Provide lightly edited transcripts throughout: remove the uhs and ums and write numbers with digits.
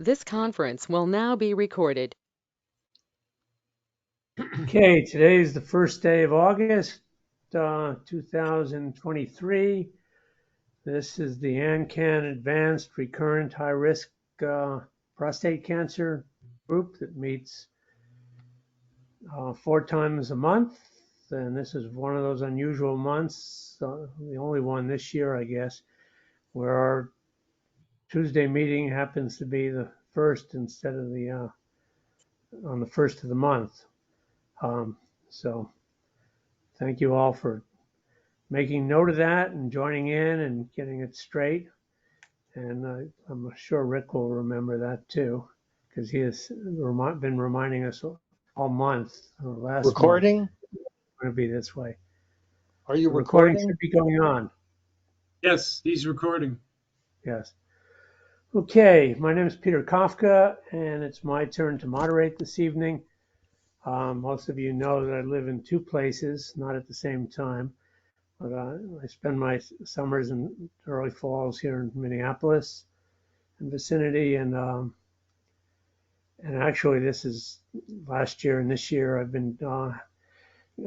This conference will now be recorded. Okay, today is the first day of August, 2023. This is the AnCan Advanced Recurrent High Risk Prostate Cancer group that meets 4 times a month. And this is one of those unusual months, the only one this year, I guess, where our Tuesday meeting happens to be the first instead of on the first of the month. So thank you all for making note of that and joining in and getting it straight. And I'm sure Rick will remember that too, because he has been reminding us all month, last Recording? month, it's going to be this way. Are you The recording recording? should be going on. Yes, he's recording. Yes. Okay, my name is Peter Kafka, and it's my turn to moderate this evening. Most of you know that I live in 2 places, not at the same time. But I spend my summers and early falls here in Minneapolis and vicinity, and actually this is last year and this year I've been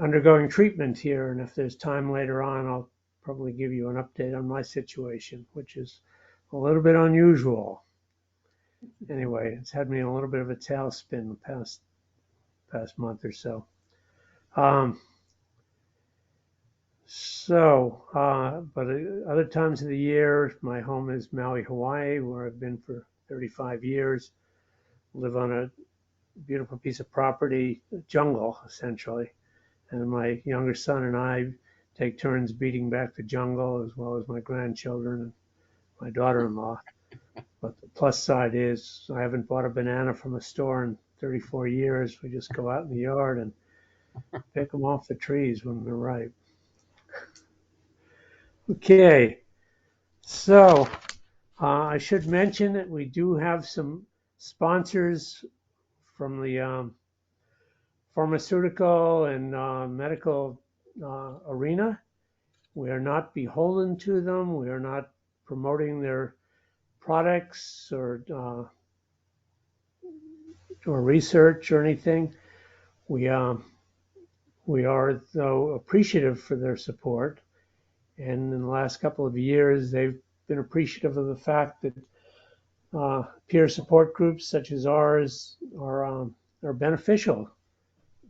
undergoing treatment here, and if there's time later on, I'll probably give you an update on my situation, which is a little bit unusual. Anyway, it's had me in a little bit of a tailspin the past month or so. But other times of the year, my home is Maui, Hawaii, where I've been for 35 years. Live on a beautiful piece of property, jungle, essentially. And my younger son and I take turns beating back the jungle, as well as my grandchildren and my daughter-in-law. But the plus side is I haven't bought a banana from a store in 34 years. We just go out in the yard and pick them off the trees when they're ripe. Okay, so I should mention that we do have some sponsors from the pharmaceutical and medical arena. We are not beholden to them. We are not promoting their products or research or anything. We are, though, appreciative for their support. And in the last couple of years, they've been appreciative of the fact that peer support groups such as ours are beneficial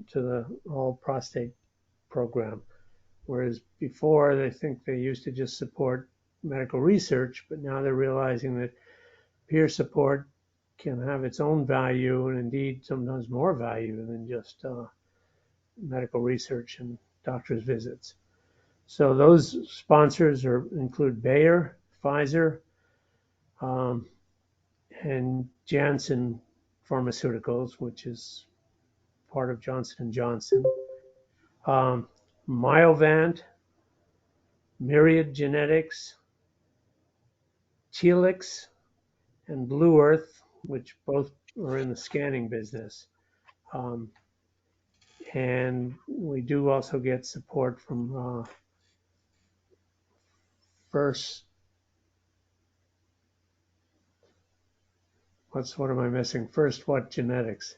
to the whole prostate program. Whereas before, they think they used to just support medical research, but now they're realizing that peer support can have its own value, and indeed sometimes more value than just medical research and doctor's visits. So those sponsors include Bayer, Pfizer, and Janssen Pharmaceuticals, which is part of Johnson & Johnson, Myovant, Myriad Genetics, Telix, and Blue Earth, which both are in the scanning business. And we do also get support from what am I missing? First what genetics?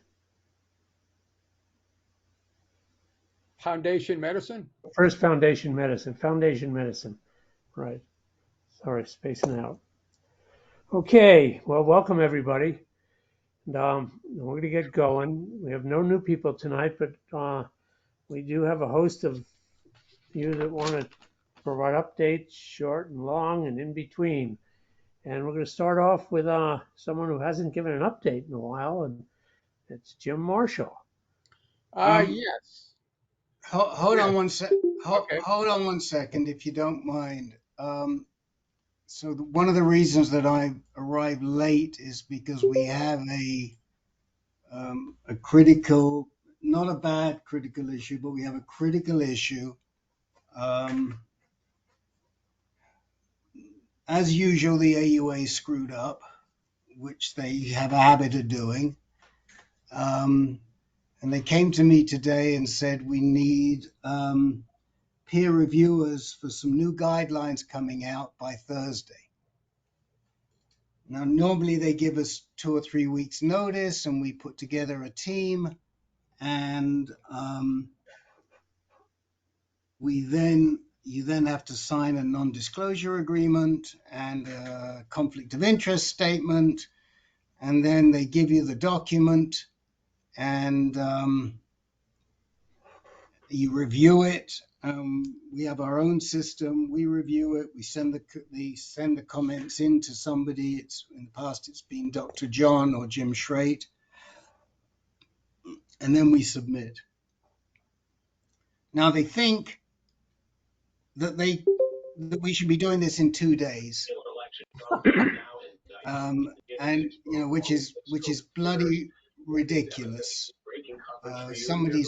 Foundation Medicine? First Foundation Medicine. Right. Sorry, spacing out. Okay, well, welcome everybody. And we're going to get going. We have no new people tonight, but we do have a host of you that want to provide updates, short and long and in between. And we're going to start off with someone who hasn't given an update in a while, and it's Jim Marshall. Yes. Hold on one sec. Okay. Hold on one second, if you don't mind. So one of the reasons that I arrived late is because we have a critical, not a bad critical issue, but we have a critical issue. As usual, the AUA screwed up, which they have a habit of doing. And they came to me today and said we need peer reviewers for some new guidelines coming out by Thursday. Now, normally they give us 2 or 3 weeks notice and we put together a team, and you then have to sign a non-disclosure agreement and a conflict of interest statement, and then they give you the document, and you review it. We have our own system. We review it. We send the comments in to somebody. In the past it's been Dr. John or Jim Schrate, and then we submit. Now they think that we should be doing this in 2 days, and which is bloody ridiculous. Somebody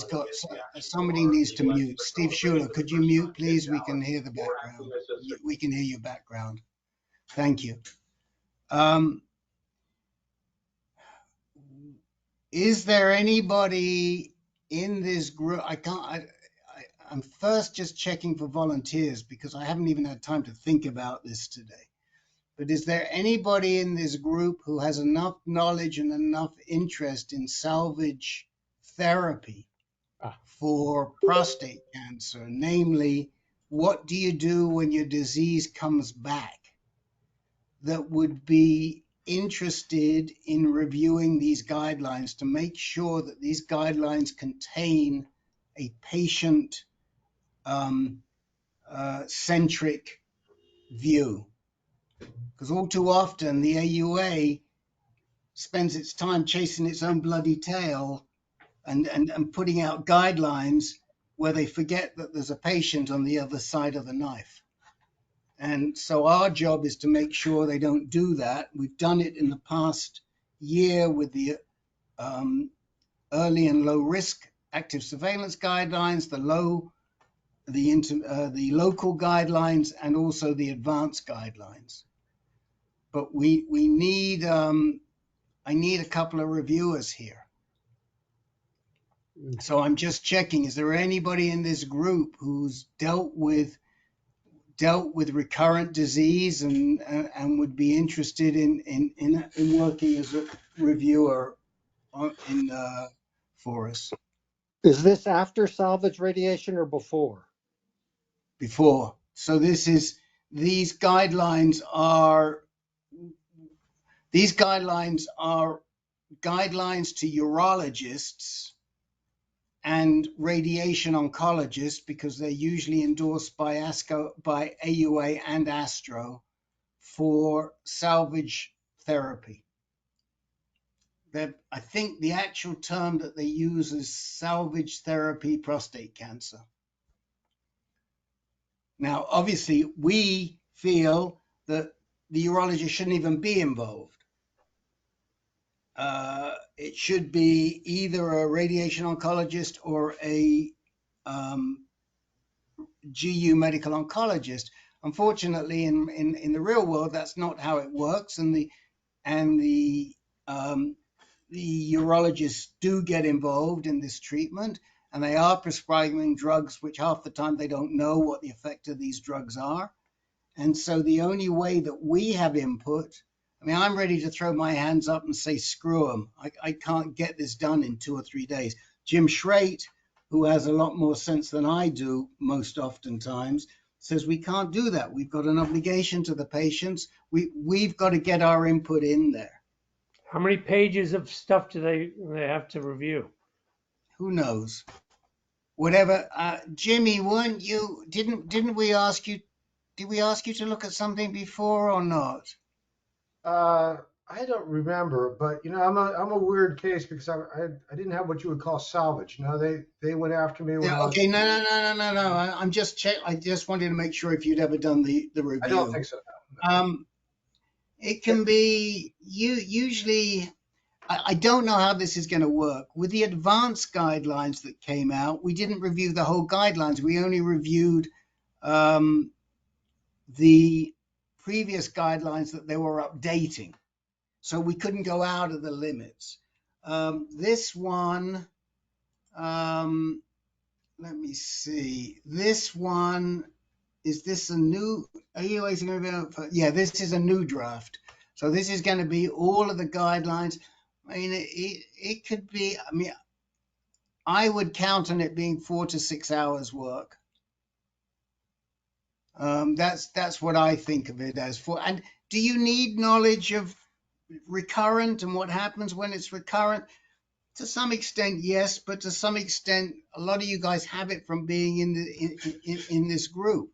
needs to mute. Steve Schuler, could you mute, please? We can hear the background. We can hear your background. Thank you. Is there anybody in this group? I'm first just checking for volunteers because I haven't even had time to think about this today. But is there anybody in this group who has enough knowledge and enough interest in salvage therapy for prostate cancer? Namely, what do you do when your disease comes back, that would be interested in reviewing these guidelines to make sure that these guidelines contain a patient centric view? Because all too often the AUA spends its time chasing its own bloody tail and putting out guidelines where they forget that there's a patient on the other side of the knife. And so our job is to make sure they don't do that. We've done it in the past year with the early and low risk active surveillance guidelines, the local guidelines, and also the advanced guidelines. But we need I need a couple of reviewers here. So I'm just checking, is there anybody in this group who's dealt with recurrent disease and would be interested in working as a reviewer for us? Is this after salvage radiation or before? Before. So these guidelines are guidelines to urologists and radiation oncologists, because they're usually endorsed by AUA and ASTRO for salvage therapy. I think the actual term that they use is salvage therapy prostate cancer. Now, obviously, we feel that the urologist shouldn't even be involved. It should be either a radiation oncologist or a GU medical oncologist. Unfortunately, in the real world, that's not how it works, and the urologists do get involved in this treatment, and they are prescribing drugs which half the time they don't know what the effect of these drugs are. And so the only way that we have input, I mean, I'm ready to throw my hands up and say, screw them. I can't get this done in 2 or 3 days. Jim Schrate, who has a lot more sense than I do most oftentimes, says we can't do that. We've got an obligation to the patients. We've got to get our input in there. How many pages of stuff do they have to review? Who knows? Whatever. Jimmy, weren't you? Didn't we ask you? Did we ask you to look at something before or not? I don't remember, but I'm a weird case because I didn't have what you would call salvage. No, they went after me when Okay, no. I'm just I just wanted to make sure if you'd ever done the review. I don't think so. It can be usually. I don't know how this is going to work. With the advanced guidelines that came out, we didn't review the whole guidelines. We only reviewed the previous guidelines that they were updating. So we couldn't go out of the limits. This one, let me see. This one, is this a new, yeah, this is a new draft. So this is going to be all of the guidelines. I mean, it could be, I mean, I would count on it being 4 to 6 hours work. That's what I think of it as. For. And do you need knowledge of recurrent and what happens when it's recurrent? To some extent, yes, but to some extent, a lot of you guys have it from being in this group.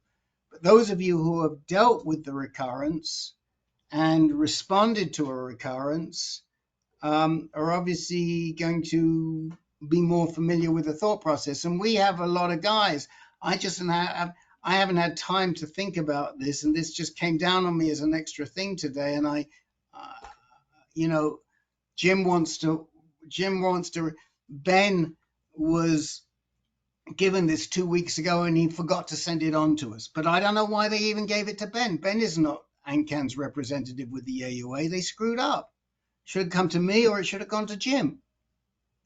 But those of you who have dealt with the recurrence and responded to a recurrence are obviously going to be more familiar with the thought process. And we have a lot of guys. I haven't had time to think about this, and this just came down on me as an extra thing today. And you know, Jim wants to. Ben was given this 2 weeks ago, and he forgot to send it on to us. But I don't know why they even gave it to Ben. Ben is not AnCan's representative with the AUA. They screwed up. Should have come to me, or it should have gone to Jim.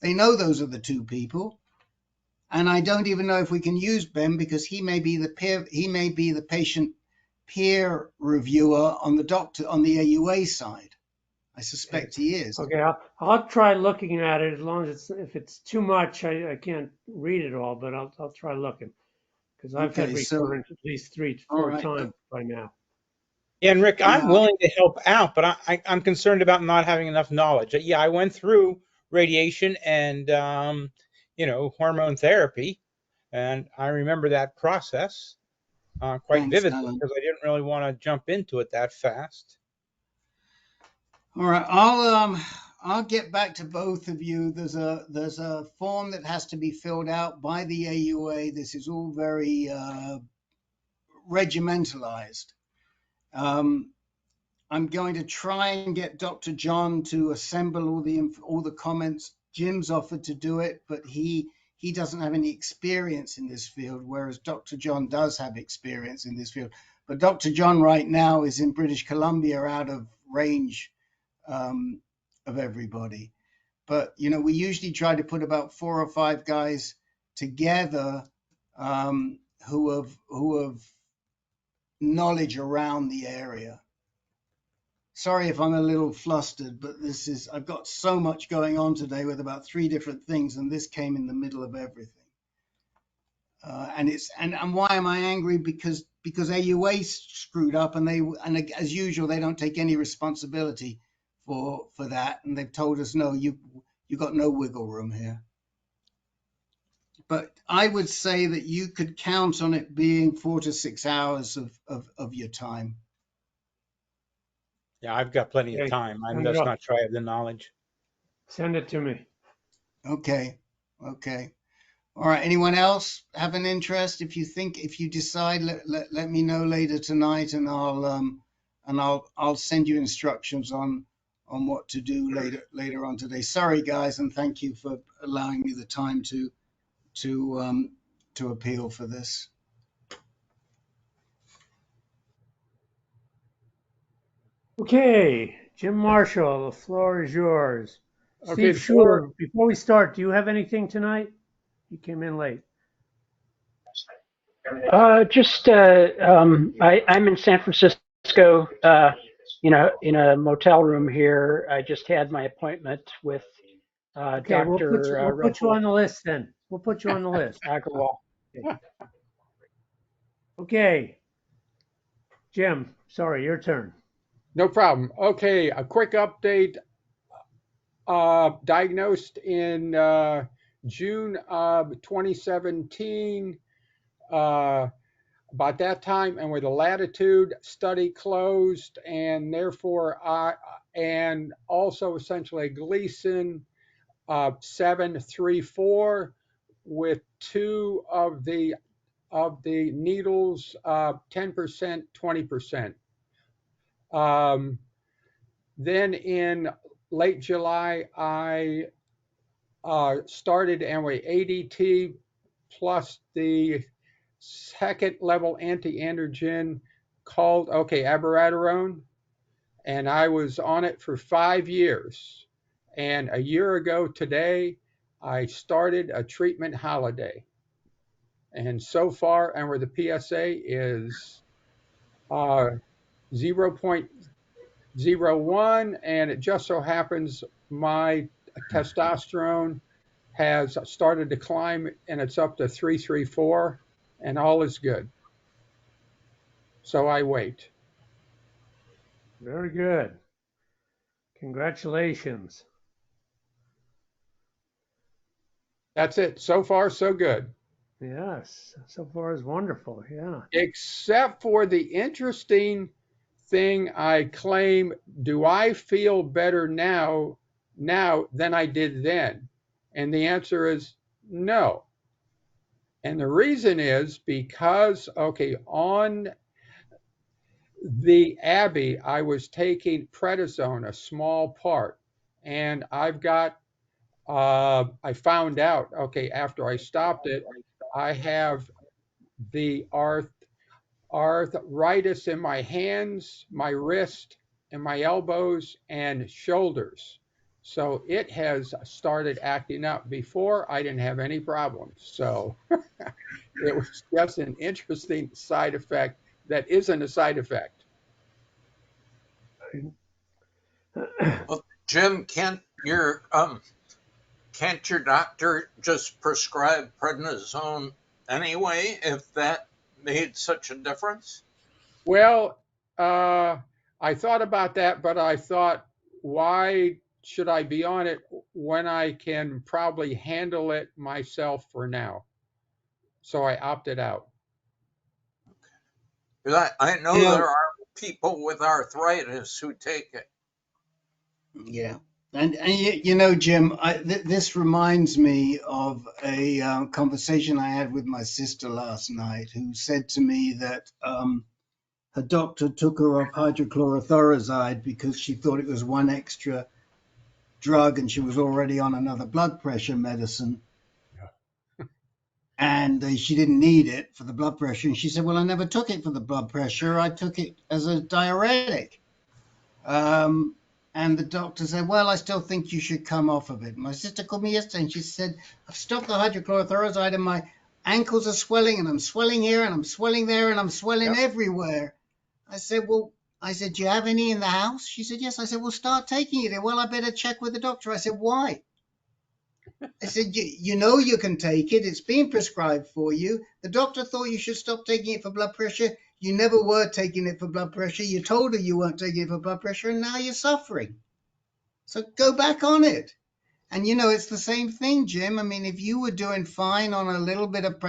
They know those are the two people. And I don't even know if we can use Ben, because he may be the patient peer reviewer on the AUA side. I suspect he is. Okay, I'll try looking at it, as long as if it's too much, I can't read it all, but I'll try looking, because I've had recurrent at least 3-4 times by now. Yeah, and Rick, I'm willing to help out, but I'm concerned about not having enough knowledge. Yeah, I went through radiation and hormone therapy, and I remember that process quite vividly, because I didn't really want to jump into it that fast. All right, I'll get back to both of you. There's a form that has to be filled out by the AUA. This is all very regimentalized. I'm going to try and get Dr. John to assemble all the comments. Jim's offered to do it, but he doesn't have any experience in this field, whereas Dr. John does have experience in this field. But Dr. John right now is in British Columbia, out of range of everybody. But we usually try to put about 4 or 5 guys together who have knowledge around the area. Sorry if I'm a little flustered, but I've got so much going on today with about 3 different things, and this came in the middle of everything. And why am I angry? Because AUA screwed up, and as usual, they don't take any responsibility for that, and they've told us, no, you got no wiggle room here. But I would say that you could count on it being 4 to 6 hours of your time. Yeah, I've got plenty of time. I'm just not sure I have the knowledge. Send it to me. Okay. All right. Anyone else have an interest? If you decide, let me know later tonight, and I'll send you instructions on what to do later on today. Sorry, guys, and thank you for allowing me the time to appeal for this. Okay, Jim Marshall, the floor is yours. Okay, Steve Schuler, before we start, do you have anything tonight? You came in late. I'm in San Francisco, in a motel room here. I just had my appointment with Okay, we'll put you on the list then. We'll put you on the list. Agarwal. Okay, Jim, sorry, your turn. No problem. Okay, a quick update. Diagnosed in June of 2017. About that time, and with the latitude study closed, and therefore and also essentially Gleason 734 with 2 of the needles 10%, 20%. Then in late July, I started ADT plus the second level anti-androgen called abiraterone, and I was on it for 5 years. And a year ago today, I started a treatment holiday. And so far, and where the PSA is 0.0 0.01, and it just so happens my testosterone has started to climb, and it's up to 334, and all is good. So I wait. Very good. Congratulations. That's it. So far, so good. Yes, so far is wonderful. Yeah. Except for the interesting thing I claim, do I feel better now than I did then? And the answer is no. And the reason is because, okay, on the Abbey, I was taking prednisone, a small part, and I found out, okay, after I stopped it, I have the arthritis in my hands, my wrist, and my elbows and shoulders. So it has started acting up. Before, I didn't have any problems. So it was just an interesting side effect that isn't a side effect. Well, Jim, can't your doctor just prescribe prednisone anyway if that made such a difference? Well, I thought about that, but I thought, why should I be on it when I can probably handle it myself for now? So I opted out. I know You know, there are people with arthritis who take it. yeah. And you know, Jim, this reminds me of a conversation I had with my sister last night, who said to me that her doctor took her off hydrochlorothiazide because she thought it was one extra drug and she was already on another blood pressure medicine. And she didn't need it for the blood pressure. And she said, well, I never took it for the blood pressure. I took it as a diuretic. And the doctor said, well, I still think you should come off of it. My sister called me yesterday and she said, I've stopped the hydrochlorothiazide and my ankles are swelling and I'm swelling here and I'm swelling there and I'm swelling everywhere. I said, do you have any in the house? She said, yes. I said, well, start taking it. Well, I better check with the doctor. I said, why? I said, you know you can take it. It's being prescribed for you. The doctor thought you should stop taking it for blood pressure. You never were taking it for blood pressure. You told her you weren't taking it for blood pressure, and now you're suffering. So go back on it. And, you know, it's the same thing, Jim. I mean, if you were doing fine on a little bit of,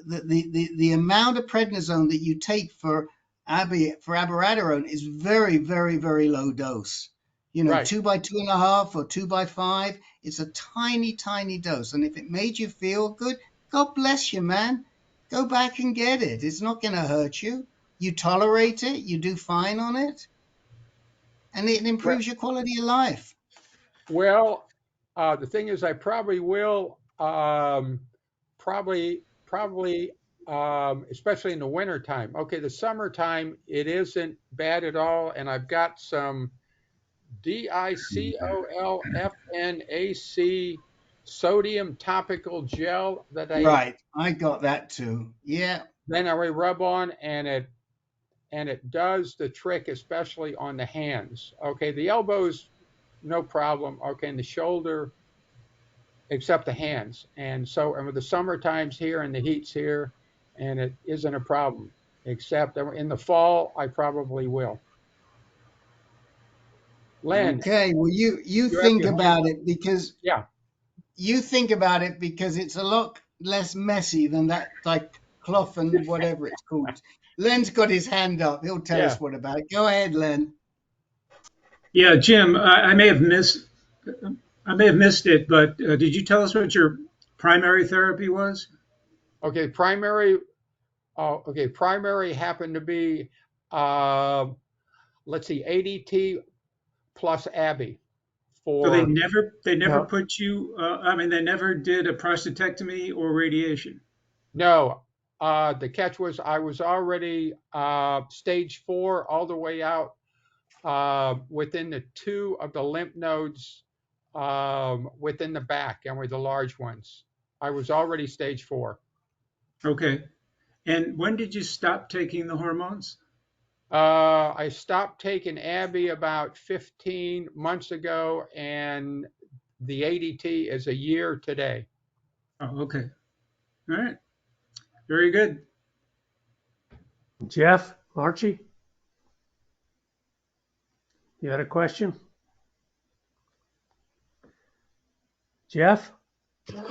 the amount of prednisone that you take for abiraterone is very, very, very low dose. You know, 2 by 2.5 or 2 by 5. It's a tiny, tiny dose. And if it made you feel good, God bless you, man. Go back and get it. It's not going to hurt you. You tolerate it. You do fine on it. And it improves your quality of life. Well, the thing is, I probably will, especially in the winter time. Okay, the summertime, it isn't bad at all. And I've got some DICOLFNAC sodium topical gel that I got that too. Yeah. Then I rub on, and it does the trick, especially on the hands. Okay, the elbows, no problem. Okay, and the shoulder, except the hands. And with the summer times here and the heat's here, and it isn't a problem. Except in the fall, I probably will. Len. Okay, well, you think about it because you think about it because it's a lot less messy than that, like cloth and whatever it's called. Len's got his hand up. He'll tell us what about it. Go ahead, Len. Yeah, Jim, I may have missed it, but did you tell us what your primary therapy was? Okay, primary happened to be, let's see, ADT plus Abby. So they never put you, they never did a prostatectomy or radiation? No. The catch was I was already stage 4 all the way out within the 2 of the lymph nodes within the back, and were the large ones. I was already stage 4. Okay. And when did you stop taking the hormones? I stopped taking Abby about 15 months ago, and the ADT is a year today. Oh, okay. All right. Very good. Jeff, Archie, you had a question? Jeff?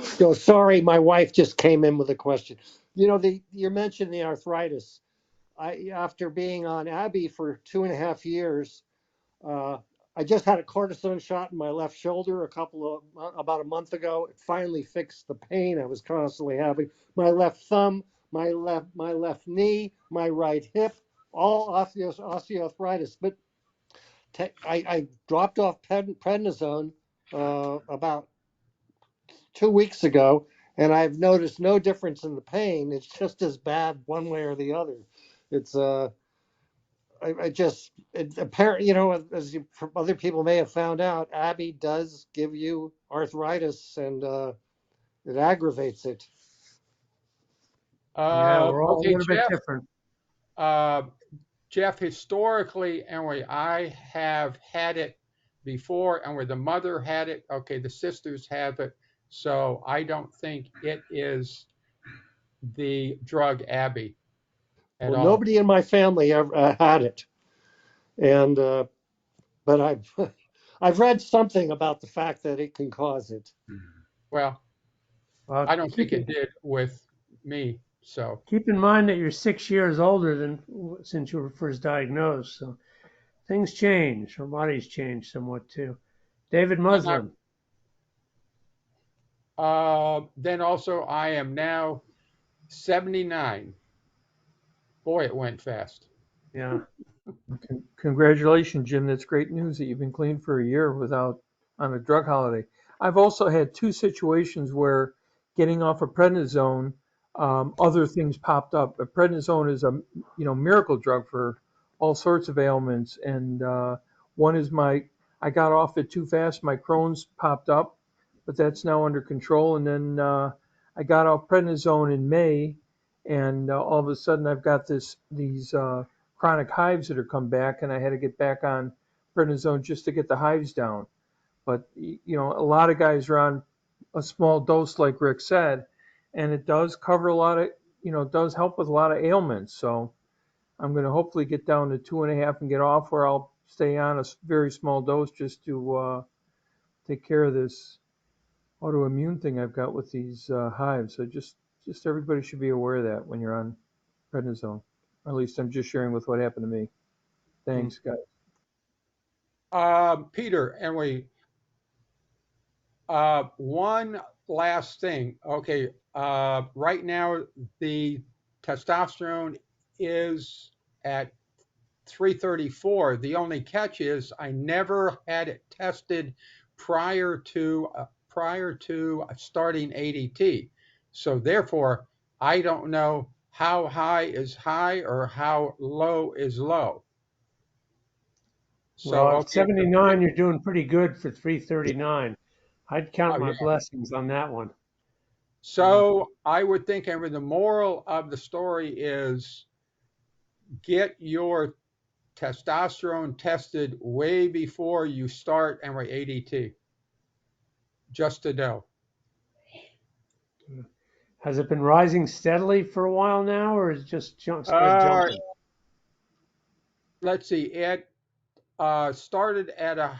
So sorry, my wife just came in with a question. You know, you mentioned the arthritis. After being on Abby for 2.5 years, I just had a cortisone shot in my left shoulder about a month ago. It finally fixed the pain I was constantly having. My left thumb, my left knee, my right hip, all osteoarthritis. But I dropped off prednisone about 2 weeks ago, and I've noticed no difference in the pain. It's just as bad one way or the other. It's apparent, you know, other people may have found out, Abby does give you arthritis, and it aggravates it. Yeah, we're all a Okay, little bit different. Jeff, historically, anyway, I have had it before, and where the mother had it, okay, the sisters have it. So I don't think it is the drug Abby at Well, all. nobody in my family ever had it, and but I've read something about the fact that it can cause it. Well, I don't think it did with me. So keep in mind that you're 6 years older than since you were first diagnosed. So things change. Our bodies change somewhat too. David Muslin. Then also, I am now 79. Boy, it went fast. Yeah. Congratulations, Jim. That's great news that you've been clean for a year without on a drug holiday. I've also had two situations where getting off of prednisone, other things popped up. But prednisone is a miracle drug for all sorts of ailments, and one is I got off it too fast. My Crohn's popped up, but that's now under control. And then I got off prednisone in May, and all of a sudden I've got these chronic hives that are come back, and I had to get back on prednisone just to get the hives down. But a lot of guys are on a small dose, like Rick said, and it does cover a lot of, it does help with a lot of ailments. So I'm going to hopefully get down to 2.5 and get off, where I'll stay on a very small dose just to take care of this autoimmune thing I've got with these hives. So just everybody should be aware of that when you're on prednisone. Or at least I'm just sharing with what happened to me. Thanks, guys. Peter, and one last thing. Okay, right now the testosterone is at 334. The only catch is I never had it tested prior to starting ADT. So therefore, I don't know how high is high or how low is low. So Well, at 79, you're doing pretty good for 339. I'd count my blessings on that one. So I would think, the moral of the story is get your testosterone tested way before you start ADT, just to know. Has it been rising steadily for a while now, or is it just started jumping? Let's see. It started at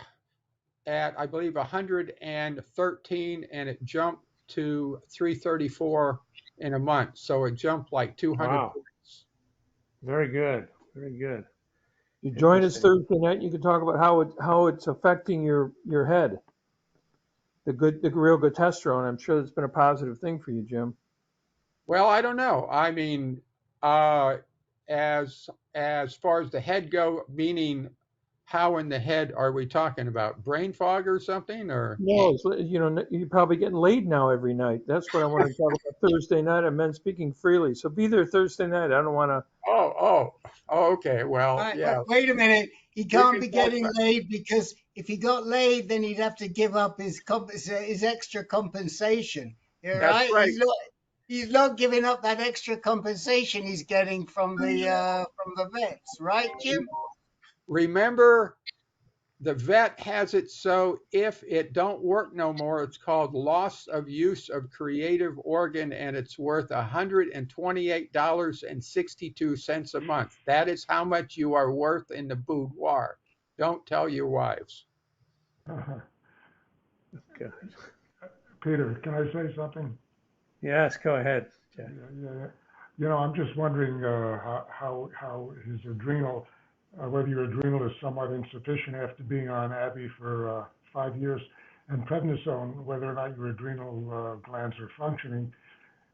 I believe 113, and it jumped to 334 in a month. So it jumped like 200 points. Very good. Very good. You join us Thursday night. You can talk about how it's affecting your head. The real good testosterone. I'm sure that's been a positive thing for you, Jim. Well, I don't know. I mean, as far as the head go, meaning how in the head are we talking about? Brain fog or something? Or no, you're probably getting laid now every night. That's what I want to talk about Thursday night. I meant speaking freely. So be there Thursday night. I don't want to. Oh, okay. Well, yeah. Wait a minute. He can't be getting laid, because if he got laid, then he'd have to give up his extra compensation. That's right. He's not giving up that extra compensation he's getting from the vets, right, Jim? Remember, the vet has it so if it don't work no more, it's called loss of use of creative organ, and it's worth $128.62 a month. That is how much you are worth in the boudoir. Don't tell your wives. Good. Peter, can I say something? Yes, go ahead, Jack. Yeah. You know, I'm just wondering how his adrenal, whether your adrenal is somewhat insufficient after being on Abby for 5 years, and prednisone, whether or not your adrenal glands are functioning,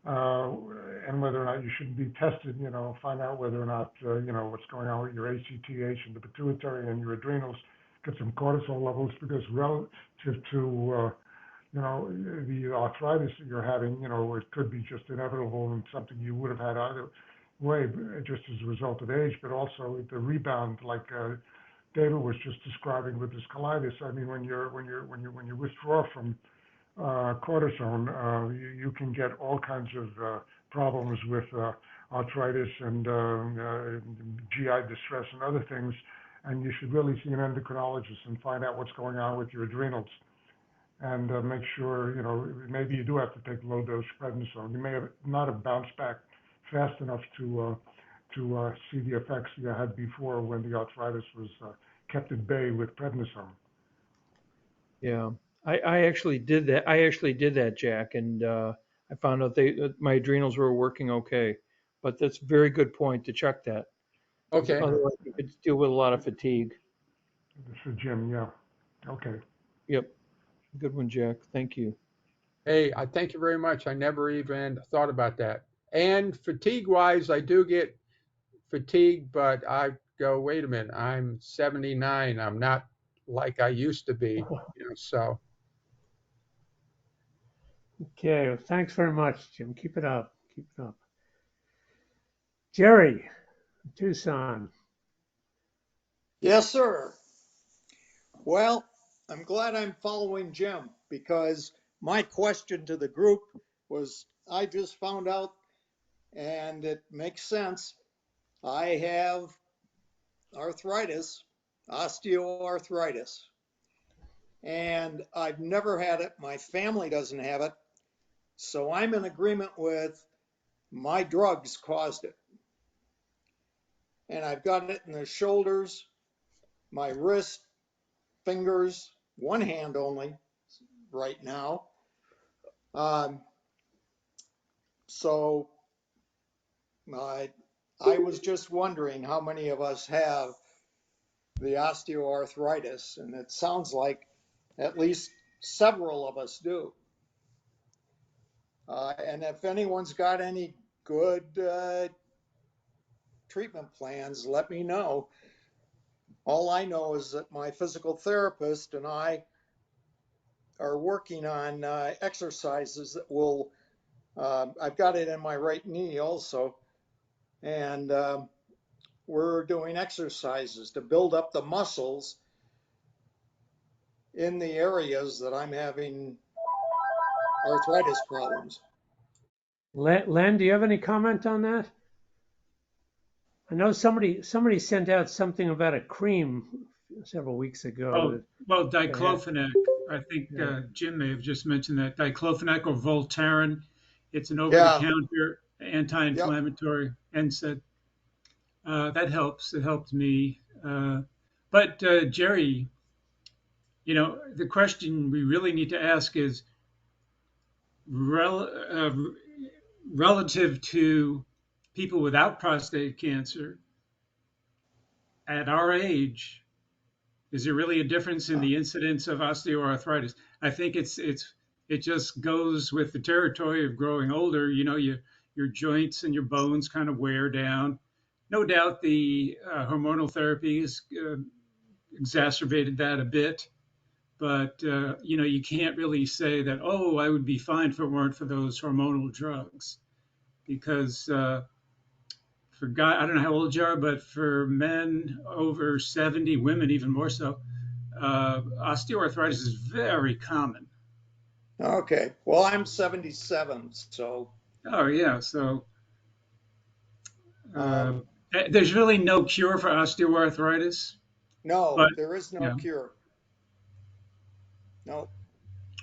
and whether or not you should be tested, you know, find out whether or not, you know, what's going on with your ACTH and the pituitary and your adrenals, get some cortisol levels, because relative to, you know, the arthritis that you're having, you know, it could be just inevitable and something you would have had either way, just as a result of age, but also the rebound, like David was just describing with his colitis. I mean, when you withdraw from cortisone, you can get all kinds of problems with arthritis and GI distress and other things, and you should really see an endocrinologist and find out what's going on with your adrenals. And make sure, you know, maybe you do have to take low dose prednisone. You may not have bounced back fast enough to see the effects you had before when the arthritis was kept at bay with prednisone. Yeah, I actually did that. Jack, and I found out my adrenals were working okay. But that's a very good point to check that. Okay. Otherwise, you could deal with a lot of fatigue. This is Jim. Yeah. Okay. Yep. Good one, Jack. Thank you. Hey, I thank you very much. I never even thought about that. And fatigue-wise, I do get fatigued, but I go, wait a minute, I'm 79. I'm not like I used to be, you know, so. Okay, well, thanks very much, Jim. Keep it up. Keep it up. Jerry, Tucson. Yes, sir. Well, I'm glad I'm following Jim, because my question to the group was, I just found out, and it makes sense. I have arthritis, osteoarthritis, and I've never had it. My family doesn't have it. So I'm in agreement with my drugs caused it. And I've got it in the shoulders, my wrist, fingers, one hand only right now. So I was just wondering how many of us have the osteoarthritis, and it sounds like at least several of us do. And if anyone's got any good treatment plans, let me know. All I know is that my physical therapist and I are working on exercises that will, I've got it in my right knee also, and we're doing exercises to build up the muscles in the areas that I'm having arthritis problems. Len, do you have any comment on that? I know somebody sent out something about a cream several weeks ago. Oh, well, diclofenac. I think Jim may have just mentioned that. Diclofenac or Voltaren. It's an over-the-counter anti-inflammatory NSAID. That helps. It helped me. But Jerry, you know, the question we really need to ask is relative to people without prostate cancer at our age, is there really a difference in the incidence of osteoarthritis? I think it just goes with the territory of growing older. You know, your joints and your bones kind of wear down. No doubt the hormonal therapy has exacerbated that a bit. But, you know, you can't really say that, oh, I would be fine if it weren't for those hormonal drugs. Because for guys, I don't know how old you are, but for men over 70, women even more so, osteoarthritis is very common. Okay. Well, I'm 77, so Oh, yeah. So Um, there's really no cure for osteoarthritis, no, but there is no yeah. cure. No.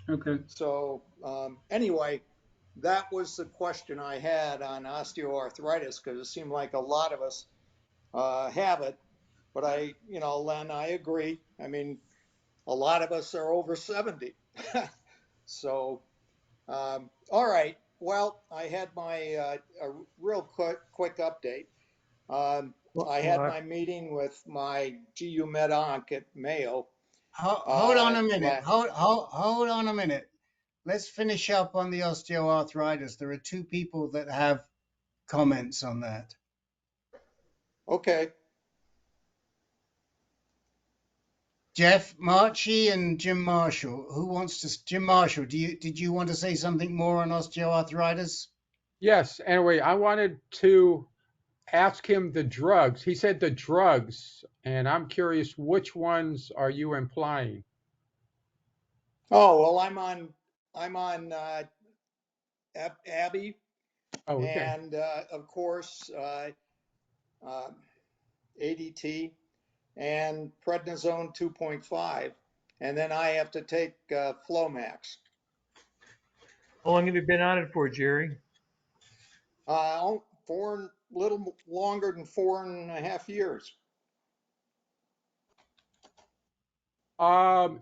Okay. So anyway, that was the question I had on osteoarthritis because it seemed like a lot of us have it. But Len, I agree. I mean, a lot of us are over 70. So, all right. Well, I had my a real quick update. I had Well, my meeting with my GU medonc at Mayo. Hold on a minute. Last. Hold on a minute. Let's finish up on the osteoarthritis. There are two people that have comments on that. Okay. Jeff Marchi and Jim Marshall. Who wants to? Jim Marshall, did you want to say something more on osteoarthritis? Yes. Anyway, I wanted to ask him the drugs. He said the drugs, and I'm curious, which ones are you implying? Oh well, I'm on Abby, Oh, okay. and of course uh, ADT and prednisone 2.5, and then I have to take Flomax. how long have you been on it for, Jerry? Little longer than 4.5 years.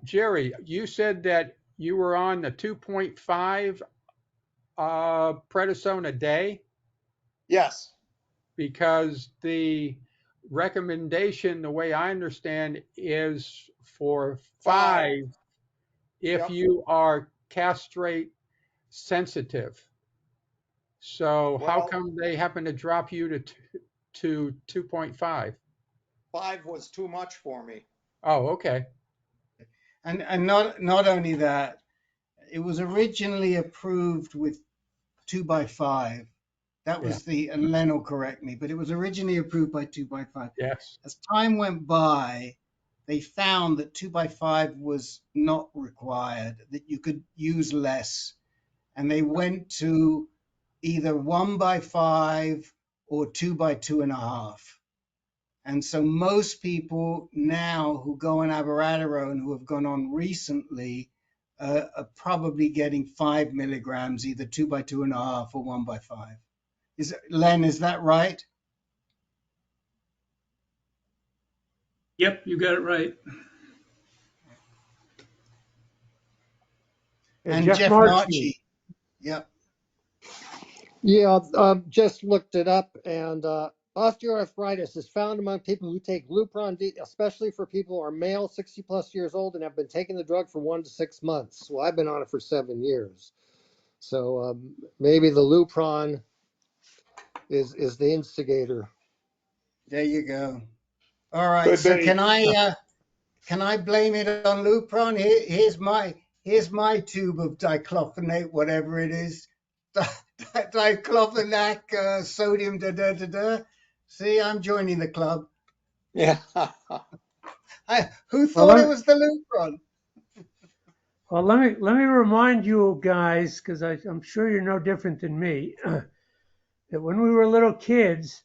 Jerry, you said that you were on the 2.5 prednisone a day Yes. because the recommendation, the way I understand, is for 5. 5 if Yep. you are castrate sensitive. So how Well, come they happen to drop you to 2.5? 5 was too much for me. Oh, okay. And not only that, it was originally approved with 2x5. That Yeah. was and Len will correct me, but it was originally approved by 2x5. Yes. As time went by, they found that 2x5 was not required, that you could use less. And they went to either 1x5 or 2x2.5. And so most people now who go on abiraterone, who have gone on recently, are probably getting 5 milligrams, either 2x2.5 or 1x5. Len, is that right? Yep, you got it right. And And Jeff Jeff Marchi. Marchi. Yep. Yeah, just looked it up, and osteoarthritis is found among people who take Lupron, especially for people who are male, 60 plus years old, and have been taking the drug for 1 to 6 months. Well, I've been on it for 7 years, so maybe the Lupron is the instigator. There you go. All right. Could So be. can I blame it on Lupron? Here's my tube of diclofenac, whatever it is. Diclofenac, sodium da da da da. See, I'm joining the club. Yeah. Who Well, thought it was the Lupron? well, let me remind you guys, because I'm sure you're no different than me, that when we were little kids,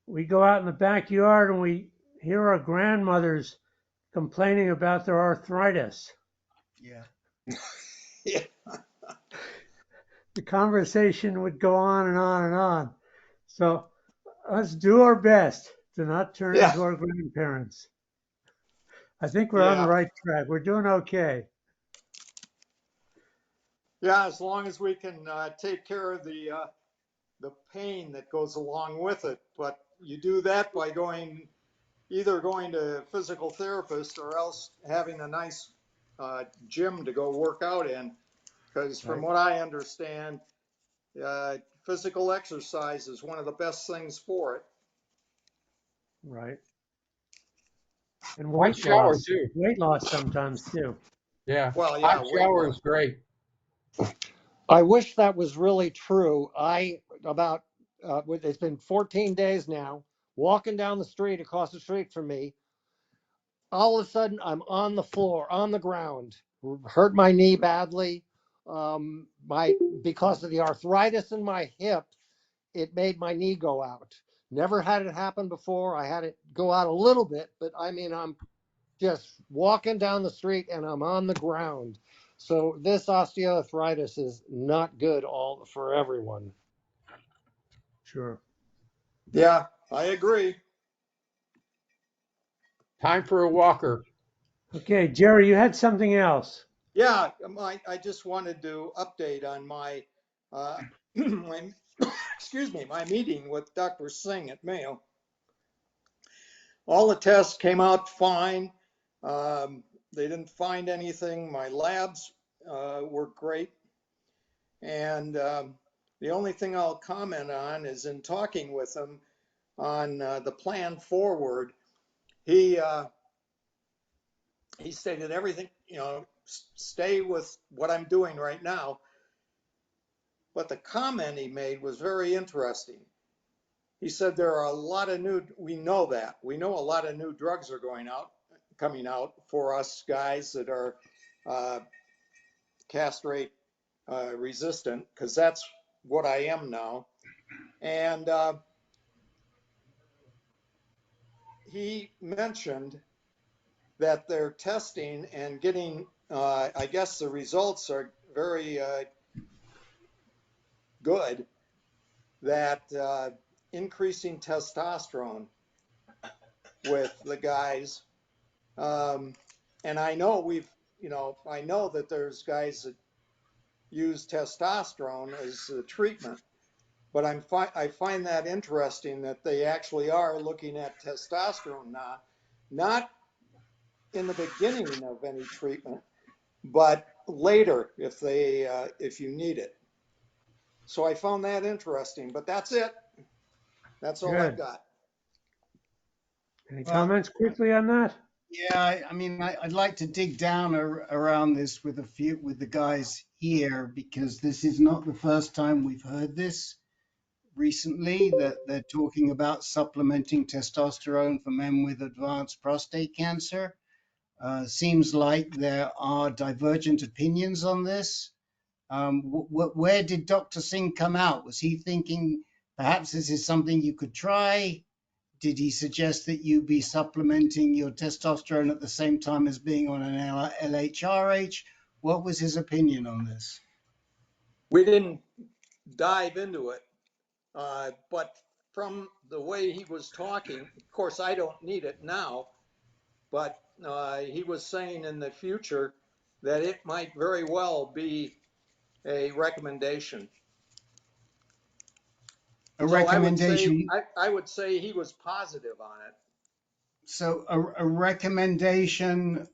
we go out in the backyard and we hear our grandmothers complaining about their arthritis. Yeah. Yeah. The conversation would go on and on and on. So let's do our best to not turn Yeah. into our grandparents. I think we're on the Yeah. right track. We're doing okay. Yeah. As long as we can take care of the pain that goes along with it, but you do that by either going to a physical therapist or else having a nice gym to go work out in. Because from Right. what I understand, physical exercise is one of the best things for it. Right. And Hot shower too. weight loss sometimes too. Yeah. Well, yeah, Hot weight shower is loss. great. I wish that was really true. It's been 14 days now, walking down the street across the street from me. All of a sudden, I'm on the floor, on the ground, hurt my knee badly. because of the arthritis in my hip, it made my knee go out. Never had it happen before. I had it go out a little bit, but I mean, I'm just walking down the street and I'm on the ground. So this osteoarthritis is not good all for everyone. Sure. Yeah, I agree. Time for a walker. Okay, Jerry, you had something else. Yeah, I just wanted to update on my, my excuse me, my meeting with Dr. Singh at Mayo. All the tests came out fine. They didn't find anything. My labs were great. And the only thing I'll comment on is in talking with him on the plan forward, he stated everything, stay with what I'm doing right now. But the comment he made was very interesting. He said there are a lot of we know a lot of new drugs are coming out for us guys that are castrate resistant, because that's what I am now. And he mentioned that they're testing and getting, I guess the results are very good, that increasing testosterone with the guys. And I know I know that there's guys that use testosterone as a treatment, but I find that interesting that they actually are looking at testosterone now, not in the beginning of any treatment, but later if you need it. So I found that interesting, but that's it. That's all I've Good. got. Any Well, comments quickly on that? yeah, I mean, I'd like to dig down around this with the guys here, because this is not the first time we've heard this recently, that they're talking about supplementing testosterone for men with advanced prostate cancer. Seems like there are divergent opinions on this. Where did Dr. Singh come out? Was he thinking perhaps this is something you could try? Did he suggest that you be supplementing your testosterone at the same time as being on an LHRH? What was his opinion on this? We didn't dive into it, but from the way he was talking, of course, I don't need it now, but he was saying in the future that it might very well be a recommendation. A So recommendation. I would say he was positive on it. So a recommendation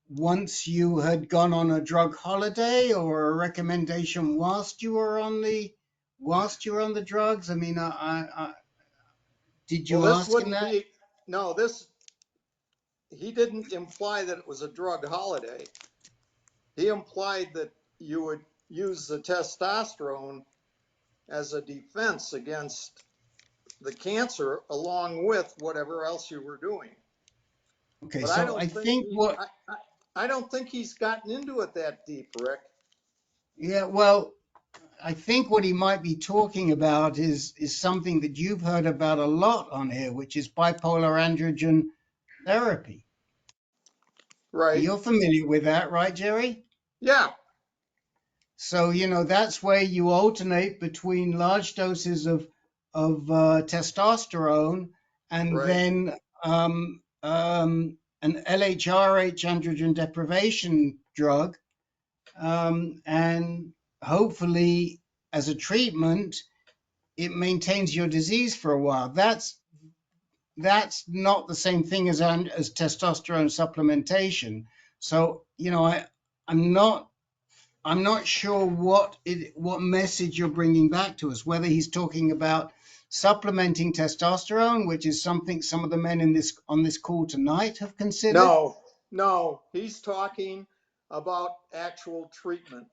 once you had gone on a drug holiday, or a recommendation whilst you were on the drugs? I mean, did Well, you this ask him wouldn't that? be, no, he didn't imply that it was a drug holiday. He implied that you would use the testosterone as a defense against the cancer along with whatever else you were doing. Okay, But I so don't I think think what, I don't think he's gotten into it that deep, Rick. yeah, well, I think what he might be talking about is something that you've heard about a lot on here, which is bipolar androgen therapy. Right. You're familiar with that, right, Jerry? Yeah. So, that's where you alternate between large doses of testosterone and Right. then an LHRH, androgen deprivation drug, and hopefully as a treatment, it maintains your disease for a while. That's not the same thing as testosterone supplementation. So, I'm not sure what message you're bringing back to us, whether he's talking about supplementing testosterone, which is something some of the men on this call tonight have considered. No, he's talking about actual treatment.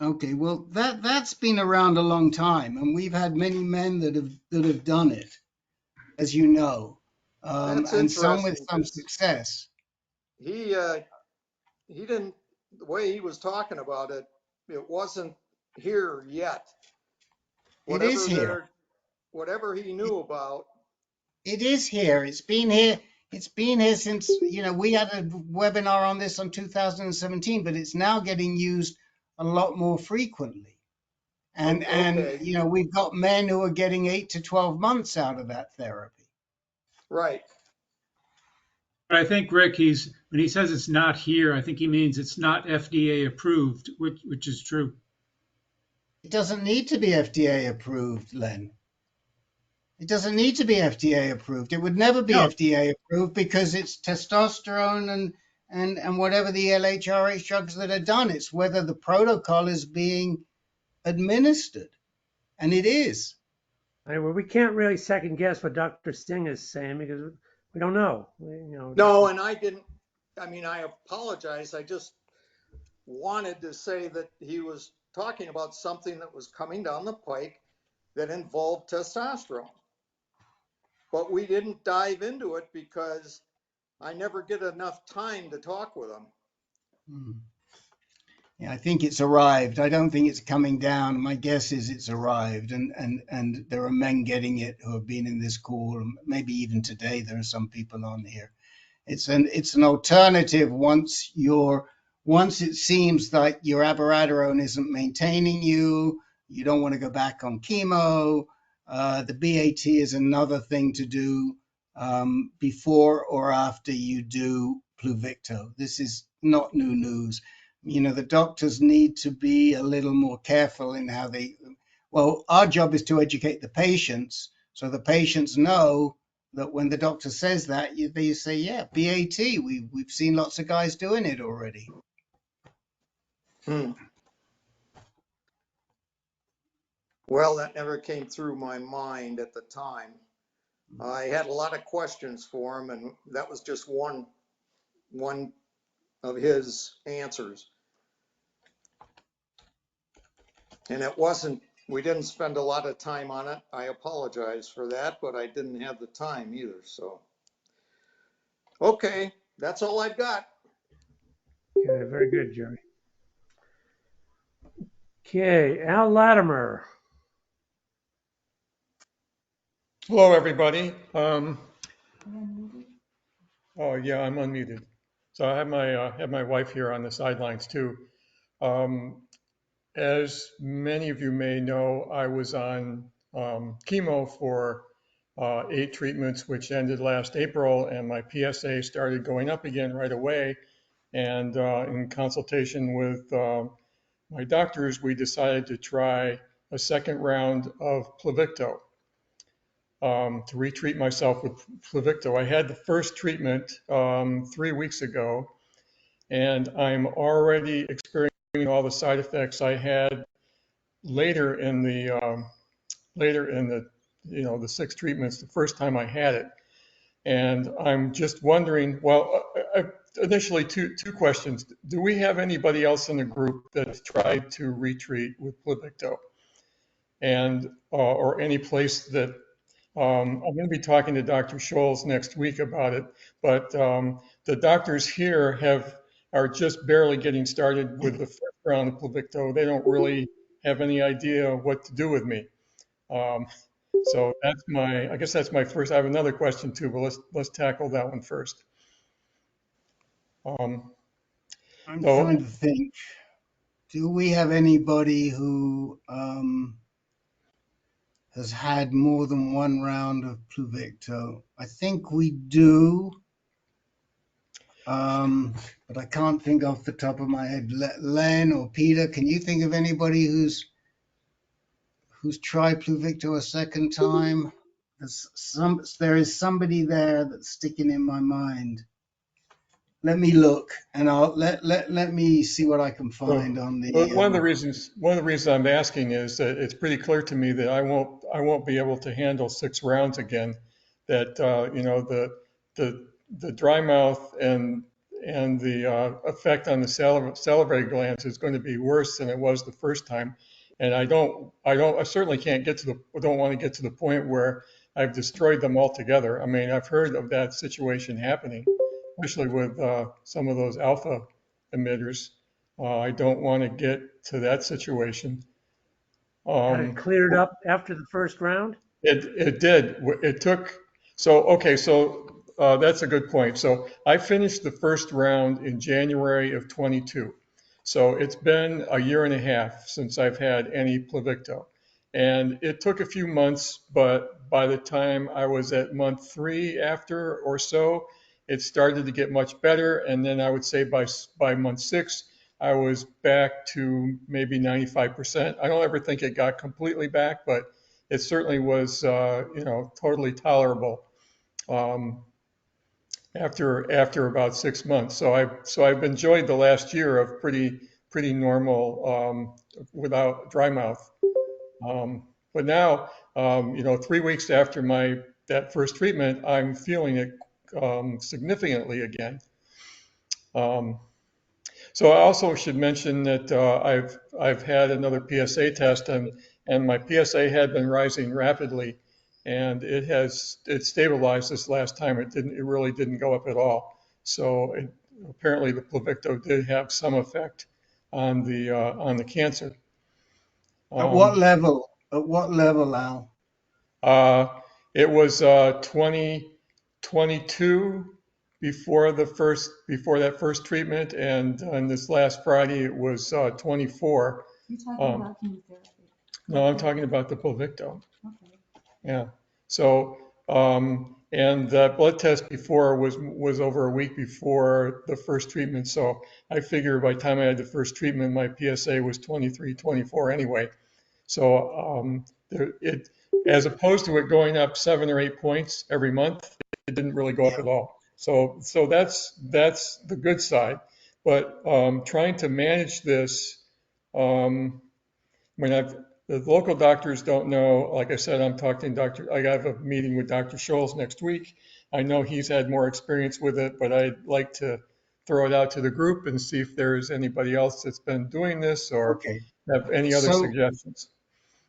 Okay, well, that's been around a long time, and we've had many men that have done it, as you know, That's and some with interesting some because success. he didn't the way he was talking about it, it wasn't here yet. It is Whatever here. whatever he knew about. It is here. It's been here. It's been here since, we had a webinar on this on 2017, but it's now getting used a lot more frequently. And Okay. we've got men who are getting 8 to 12 months out of that therapy. Right. But I think, Rick, when he says it's not here, I think he means it's not FDA approved, which is true. It doesn't need to be FDA approved, Len. It doesn't need to be FDA approved. It would never be No. FDA approved because it's testosterone and whatever the LHRH drugs that are done. It's whether the protocol is being administered. And it is. Well, we can't really second guess what Dr. Singh is saying because we don't know. No, and I didn't. I mean, I apologize. I just wanted to say that he was talking about something that was coming down the pike that involved testosterone. But we didn't dive into it because I never get enough time to talk with him. Yeah, I think it's arrived. I don't think it's coming down. My guess is it's arrived, and there are men getting it who have been in this call. Maybe even today there are some people on here. It's an alternative once it seems like your abiraterone isn't maintaining you. You don't want to go back on chemo. The BAT is another thing to do before or after you do Pluvicto. This is not new news. The doctors need to be a little more careful in how our job is to educate the patients so the patients know that when the doctor says that, they say, yeah, BAT, we've seen lots of guys doing it already. Well, that never came through my mind at the time. I had a lot of questions for him, and that was just one of his answers. And we didn't spend a lot of time on it. I apologize for that, but I didn't have the time either. So, okay, that's all I've got. Okay, very good, Jerry. Okay, Al Latimer. Hello, everybody. Oh yeah, I'm unmuted. So I have my wife here on the sidelines too. As many of you may know, I was on chemo for 8 treatments, which ended last April, and my PSA started going up again right away. And in consultation with my doctors, we decided to try a second round of Pluvicto. To retreat myself with Pluvicto. I had the first treatment 3 weeks ago, and I'm already experiencing all the side effects I had later in the the 6 treatments the first time I had it. And I'm just wondering, well, initially two questions. Do we have anybody else in the group that's tried to retreat with Pluvicto? And or any place that I'm going to be talking to Dr. Scholes next week about it, but the doctors here are just barely getting started with the first round of Pluvicto. They don't really have any idea what to do with me. So I guess that's my first. I have another question too, but let's tackle that one first. I'm trying to think. Do we have anybody who has had more than one round of Pluvicto? I think we do, but I can't think off the top of my head. Len or Peter, can you think of anybody who's tried Pluvicto a second time? There is somebody there that's sticking in my mind. Let me look, and I'll let me see what I can find on the. One of the reasons I'm asking is that it's pretty clear to me that I won't be able to handle 6 rounds again. That the dry mouth and the effect on the salivary glands is going to be worse than it was the first time. And I certainly don't want to get to the point where I've destroyed them altogether. I mean, I've heard of that situation happening, especially with some of those alpha emitters. I don't want to get to that situation. Had it cleared up after the first round? It did. It took, so that's a good point. So I finished the first round in January of 22. So it's been a year and a half since I've had any Pluvicto. And it took a few months, but by the time I was at month 3 after or so, it started to get much better. And then I would say by month 6, I was back to maybe 95%. I don't ever think it got completely back, but it certainly was, totally tolerable after about 6 months. So I've enjoyed the last year of pretty normal without dry mouth. But now, 3 weeks after that first treatment, I'm feeling it significantly again. So I also should mention that I've had another PSA test, and my PSA had been rising rapidly, and it stabilized this last time. It really didn't go up at all. So apparently the Pluvicto did have some effect on the cancer. At what level? At what level, Al? It was 22 before that first treatment, and on this last Friday it was 24. You're talking about chemotherapy. No, I'm talking about the Pluvicto. Okay. Yeah. So, and that blood test before was over a week before the first treatment. So I figure by the time I had the first treatment, my PSA was 23, 24 anyway. So as opposed to it going up 7 or 8 points every month, it didn't really go up at all. So that's the good side. But trying to manage this, the local doctors don't know. Like I said, I have a meeting with Dr. Scholes next week. I know he's had more experience with it, but I'd like to throw it out to the group and see if there's anybody else that's been doing this or have any other suggestions.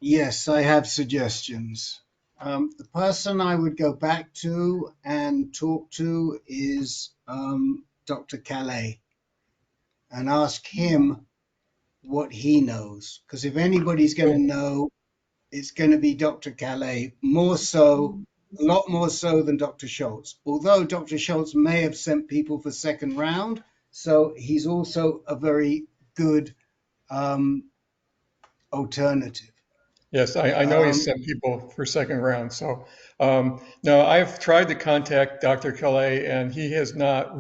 Yes, I have suggestions. The person I would go back to and talk to is Dr. Calais and ask him what he knows. Because if anybody's going to know, it's going to be Dr. Calais, a lot more so than Dr. Schultz. Although Dr. Schultz may have sent people for second round, so he's also a very good alternative. Yes, I know he sent people for second round. So no, I've tried to contact Dr. Calais, and he has not.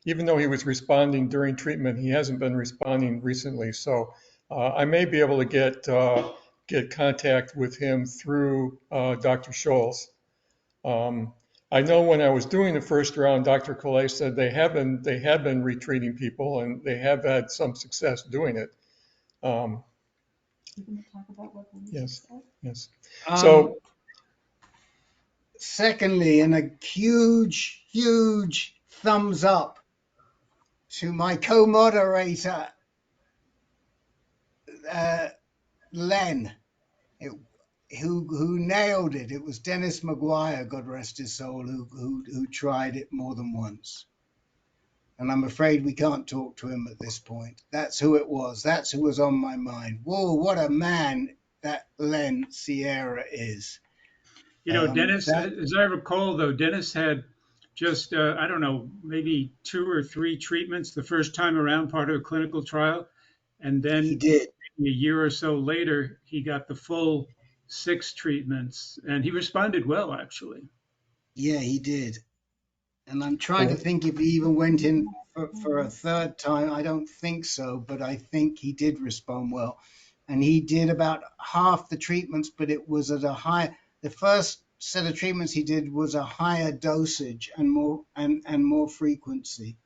Even though he was responding during treatment, he hasn't been responding recently. So I may be able to get contact with him through Dr. Scholes. I know when I was doing the first round, Dr. Calais said they had been retreating people, and they have had some success doing it. You're going to talk about what the Yes, said? yes. Secondly, and a huge, huge thumbs up to my co-moderator, Len, who nailed it. It was Dennis McGuire, God rest his soul, who tried it more than once. And I'm afraid we can't talk to him at this point. That's who it was. That's who was on my mind. Whoa, what a man that Len Sierra is. Dennis, as I recall, though, Dennis had just, I don't know, maybe 2 or 3 treatments the first time around, part of a clinical trial. And then he did. A year or so later, he got the full 6 treatments, and he responded well, actually. Yeah, he did. And I'm trying to think if he even went in for a third time. I don't think so, but I think he did respond well. And he did about half the treatments, but it was at the first set of treatments he did was a higher dosage and more frequency.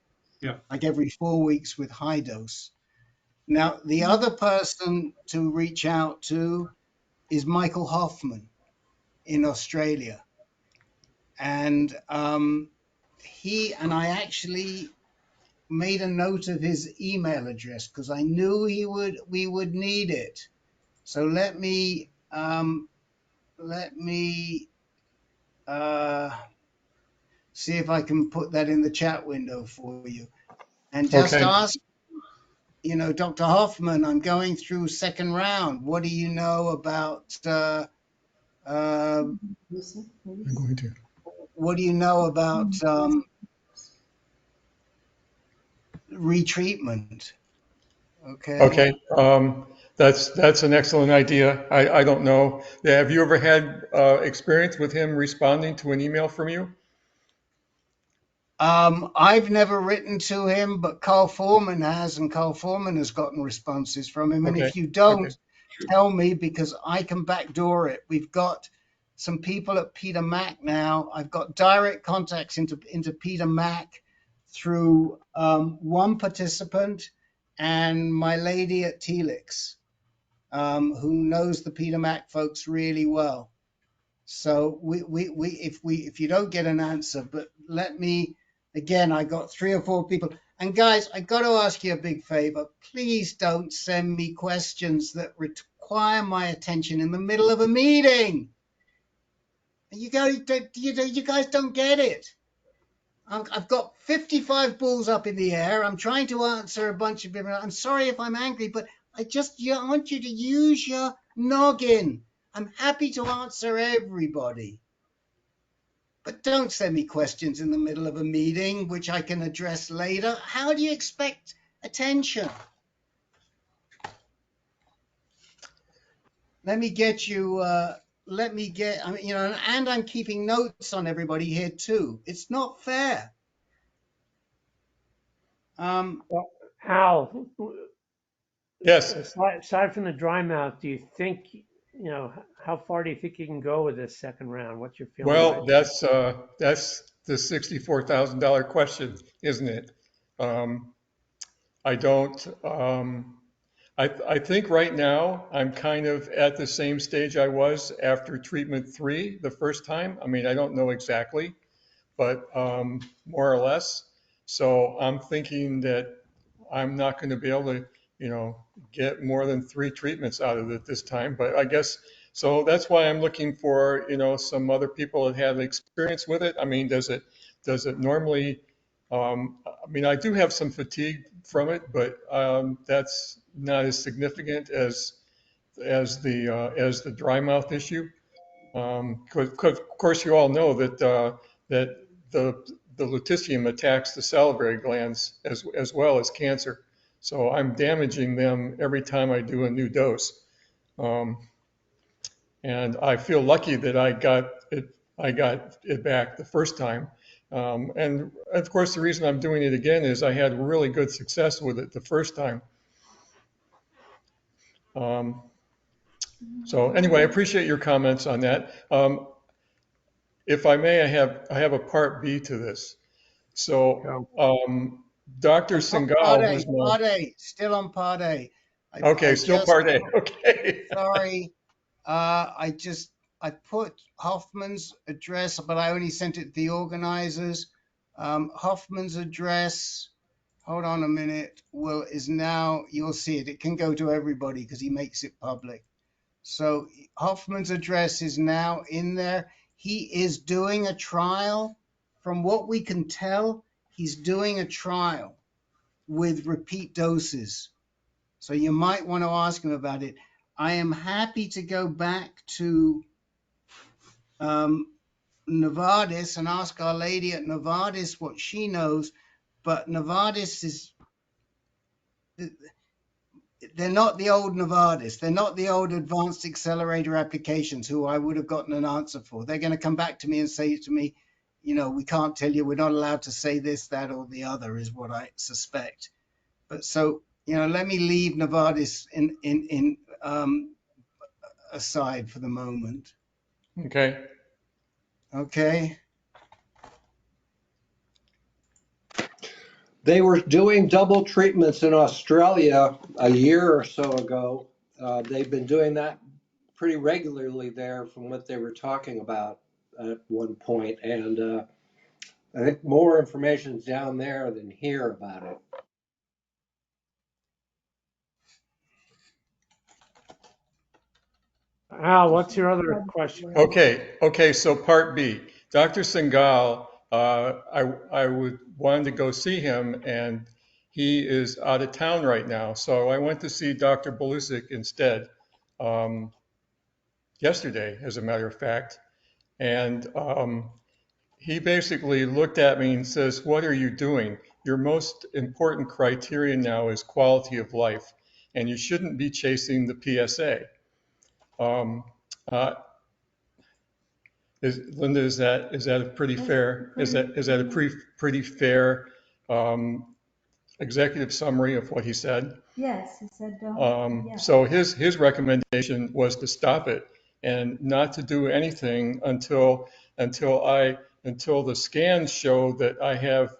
Yeah. Like every 4 weeks with high dose. Now, the other person to reach out to is Michael Hoffman in Australia. And I actually made a note of his email address because I knew we would need it. So let me see if I can put that in the chat window for you, and just ask Dr. Hoffman, I'm going through second round. What do you know about I'm going to. what do you know about retreatment? Okay. Okay, that's an excellent idea. I don't know. Yeah, have you ever had experience with him responding to an email from you? I've never written to him, but Carl Foreman has, and Carl Foreman has gotten responses from him. And Okay, if you okay. don't, tell me because I can backdoor it. We've got some people at Peter Mac now. I've got direct contacts into Peter Mac through one participant and my lady at Telix, who knows the Peter Mac folks really well. So if you don't get an answer, but let me again, I got 3 or 4 people. And guys, I got to ask you a big favor. Please don't send me questions that require my attention in the middle of a meeting. You guys don't get it. I've got 55 balls up in the air. I'm trying to answer a bunch of different. I'm sorry if I'm angry, but I want you to use your noggin. I'm happy to answer everybody. But don't send me questions in the middle of a meeting, which I can address later. How do you expect attention? Let me get you, and I'm keeping notes on everybody here too. It's not fair. Well, Al, Yes. aside from the dry mouth, do you think, how far do you think you can go with this second round? What's your feeling? Well, that's the $64,000 question, isn't it? I don't. I think right now I'm kind of at the same stage I was after treatment 3 the first time. I mean, I don't know exactly, but more or less. So I'm thinking that I'm not going to be able to, get more than 3 treatments out of it this time. But I guess so. That's why I'm looking for, some other people that have experience with it. I mean, does it normally? I mean, I do have some fatigue from it, but that's not as significant as the dry mouth issue. Of course, you all know that the lutetium attacks the salivary glands as well as cancer. So I'm damaging them every time I do a new dose. And I feel lucky that I got it back the first time. And of course, the reason I'm doing it again is I had really good success with it the first time. So anyway, I appreciate your comments on that. If I may, I have a part B to this. So Dr. Singal, who's Part A, still on part A. okay, still part A. Okay. Sorry, I put Hoffman's address, but I only sent it to the organizers. Hoffman's address, hold on a minute, is now, you'll see it. It can go to everybody because he makes it public. So Hoffman's address is now in there. He is doing a trial. From what we can tell, he's doing a trial with repeat doses. So you might want to ask him about it. I am happy to go back to Novartis and ask our lady at Novartis what she knows, but Novartis they're not the old Novartis. They're not the old advanced accelerator applications who I would have gotten an answer for. They're going to come back to me and say to me, we can't tell you, we're not allowed to say this, that, or the other is what I suspect. But so, let me leave Novartis in aside for the moment. Okay. Okay. They were doing double treatments in Australia a year or so ago. They've been doing that pretty regularly there from what they were talking about at one point. And I think more information is down there than here about it. Al, what's your other question? Okay. So part B, Dr. Singal, I wanted to go see him, and he is out of town right now. So I went to see Dr. Belusic instead yesterday, as a matter of fact. And he basically looked at me and says, "What are you doing? Your most important criterion now is quality of life, and you shouldn't be chasing the PSA." Uh, Linda, is that a pretty fair pretty fair executive summary of what he said? Yes, he said don't. Yeah. So his recommendation was to stop it and not to do anything until the scans show that I have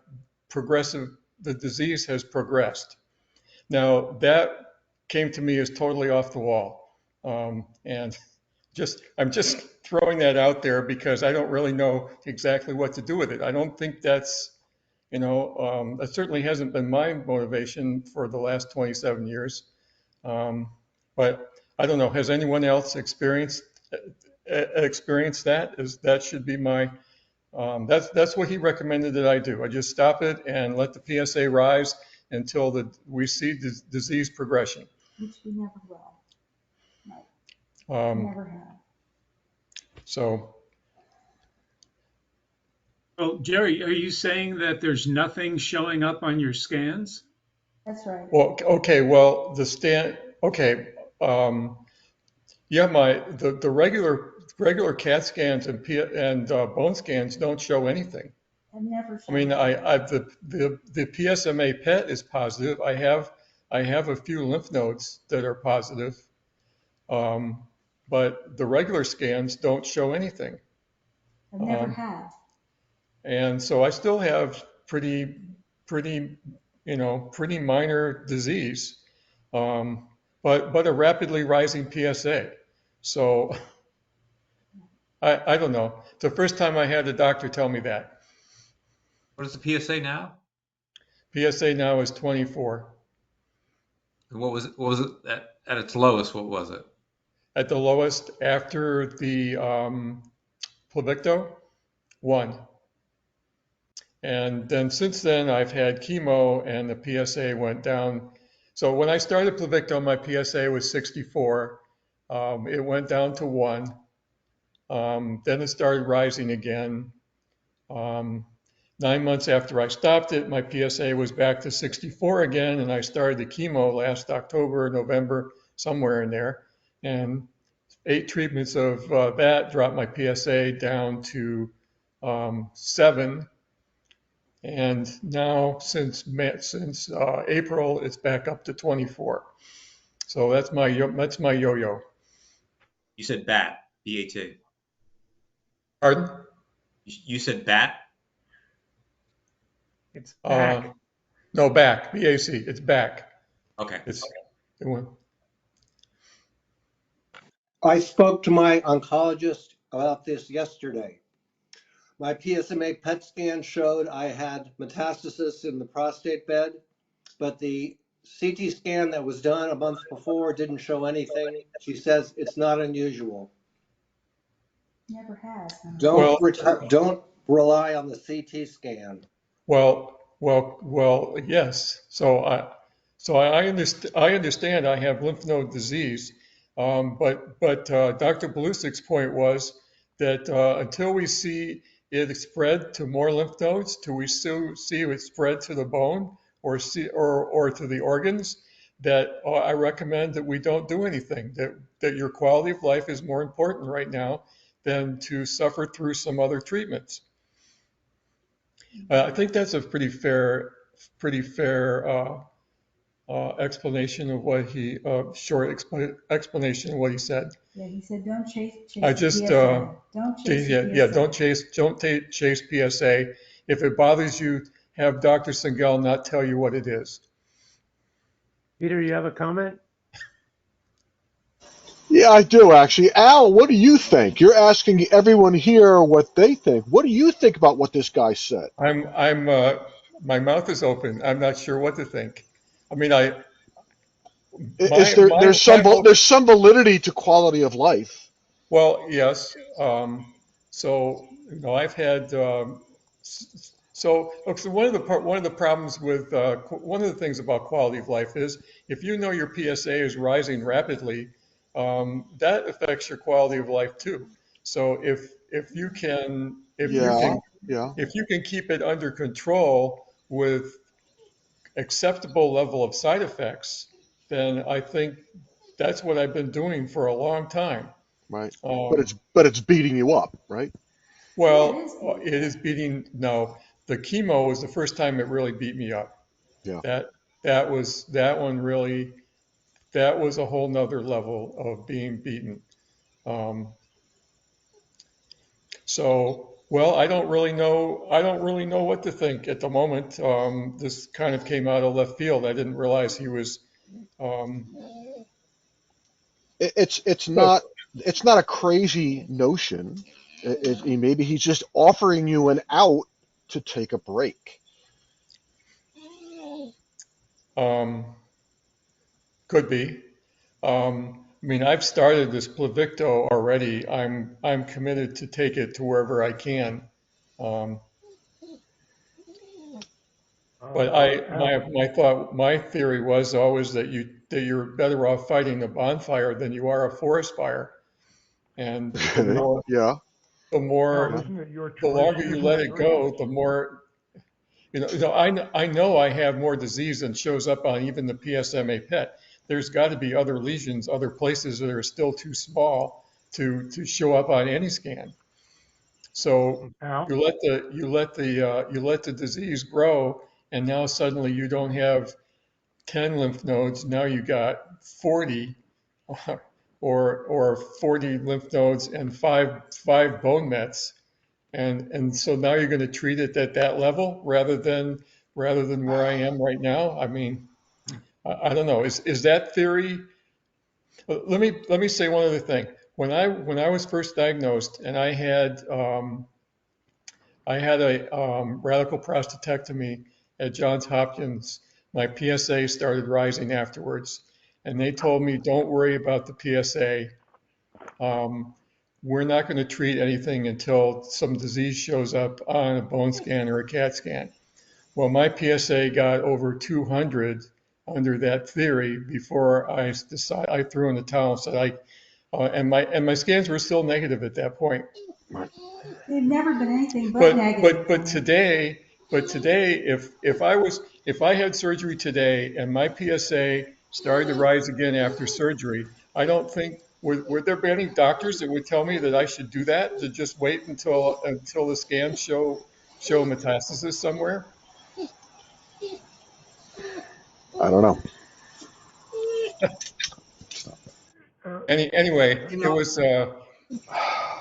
the disease has progressed. Now that came to me as totally off the wall, and I'm just throwing that out there because I don't really know exactly what to do with it. I don't think that's, that certainly hasn't been my motivation for the last 27 years. But I don't know, has anyone else experienced that? That should be my, that's what he recommended that I do. I just stop it and let the PSA rise until we see disease progression. Which we never will. Right. Never have. So. Well, Jerry, are you saying that there's nothing showing up on your scans? That's right. Well, okay. Well, okay. Yeah, the regular CAT scans and bone scans don't show anything. I've never shown. I mean, the PSMA PET is positive. I have a few lymph nodes that are positive, but the regular scans don't show anything. I've never had. And so I still have pretty minor disease, but a rapidly rising PSA. So I don't know. It's the first time I had a doctor tell me that. What is the PSA now? PSA now is 24. And what was it at its lowest? What was it? At the lowest after the Pluvicto, 1. And then since then I've had chemo and the PSA went down. So when I started Pluvicto, my PSA was 64. It went down to 1. Then it started rising again. 9 months after I stopped it, my PSA was back to 64 again, and I started the chemo last October, November, somewhere in there. And 8 treatments of that dropped my PSA down to 7. And now since April, it's back up to 24. So that's my yo-yo. You said BAT, B-A-T. Pardon? You said BAT? It's back. No, back. B-A-C. It's back. Okay. It went. I spoke to my oncologist about this yesterday. My PSMA PET scan showed I had metastasis in the prostate bed, but the CT scan that was done a month before didn't show anything. She says it's not unusual. Never has. Don't rely on the CT scan. Well, yes. So I understand I have lymph node disease, but Dr. Belusic's point was that until we see it spread to more lymph nodes, till we see it spread to the bone or to the organs, that I recommend that we don't do anything. That your quality of life is more important right now than to suffer through some other treatments. I think that's a pretty fair explanation of what he short explanation of what he said. Yeah, he said don't chase. I just PSA. Don't chase. Yeah, don't chase PSA. If it bothers you, have Dr. Sengel not tell you what it is. Peter, you have a comment? Yeah, I do actually. Al, what do you think? You're asking everyone here what they think. What do you think about what this guy said? My mouth is open. I'm not sure what to think. I mean, there's some validity to quality of life. Well, yes. So I've had So one of the problems with one of the things about quality of life is if you know your PSA is rising rapidly, that affects your quality of life too. So if you can Yeah, yeah. if you can keep it under control with acceptable level of side effects, then I think that's what I've been doing for a long time. Right. Um, But it's beating you up, right? well, it is beating. No, the chemo was the first time it really beat me up. Yeah. That one really, that was a whole nother level of being beaten. Um, so, well, I don't really know. I don't really know what to think at the moment. This kind of came out of left field. I didn't realize he was. Um, It's good. not a crazy notion. Maybe he's just offering you an out to take a break. Um, could be. I mean, I've started this Pluvicto already. I'm committed to take it to wherever I can. Um, but my theory was always that you're better off fighting a bonfire than you are a forest fire. And Yeah. the more, Al, isn't it your the choice? longer you let it go, the more, I know I have more disease than shows up on even the PSMA PET. There's got to be other lesions, other places that are still too small to show up on any scan. So Al? you let the disease grow, and now suddenly you don't have 10 lymph nodes. Now you got 40, or 40 lymph nodes and five bone mets, and so now you're going to treat it at that level rather than where I am right now. I mean, I don't know. Is that theory? Let me say one other thing. When I was first diagnosed and I had a radical prostatectomy at Johns Hopkins, my PSA started rising afterwards, and they told me, "Don't worry about the PSA. We're not going to treat anything until some disease shows up on a bone scan or a CAT scan." Well, my PSA got over 200 under that theory before I threw in the towel and said and my scans were still negative at that point. They've never been anything but negative. But today, if I had surgery today and my PSA started to rise again after surgery, I don't think would there be any doctors that would tell me that I should do that, to just wait until the scans show metastasis somewhere? I don't know. Anyway, You it know, was.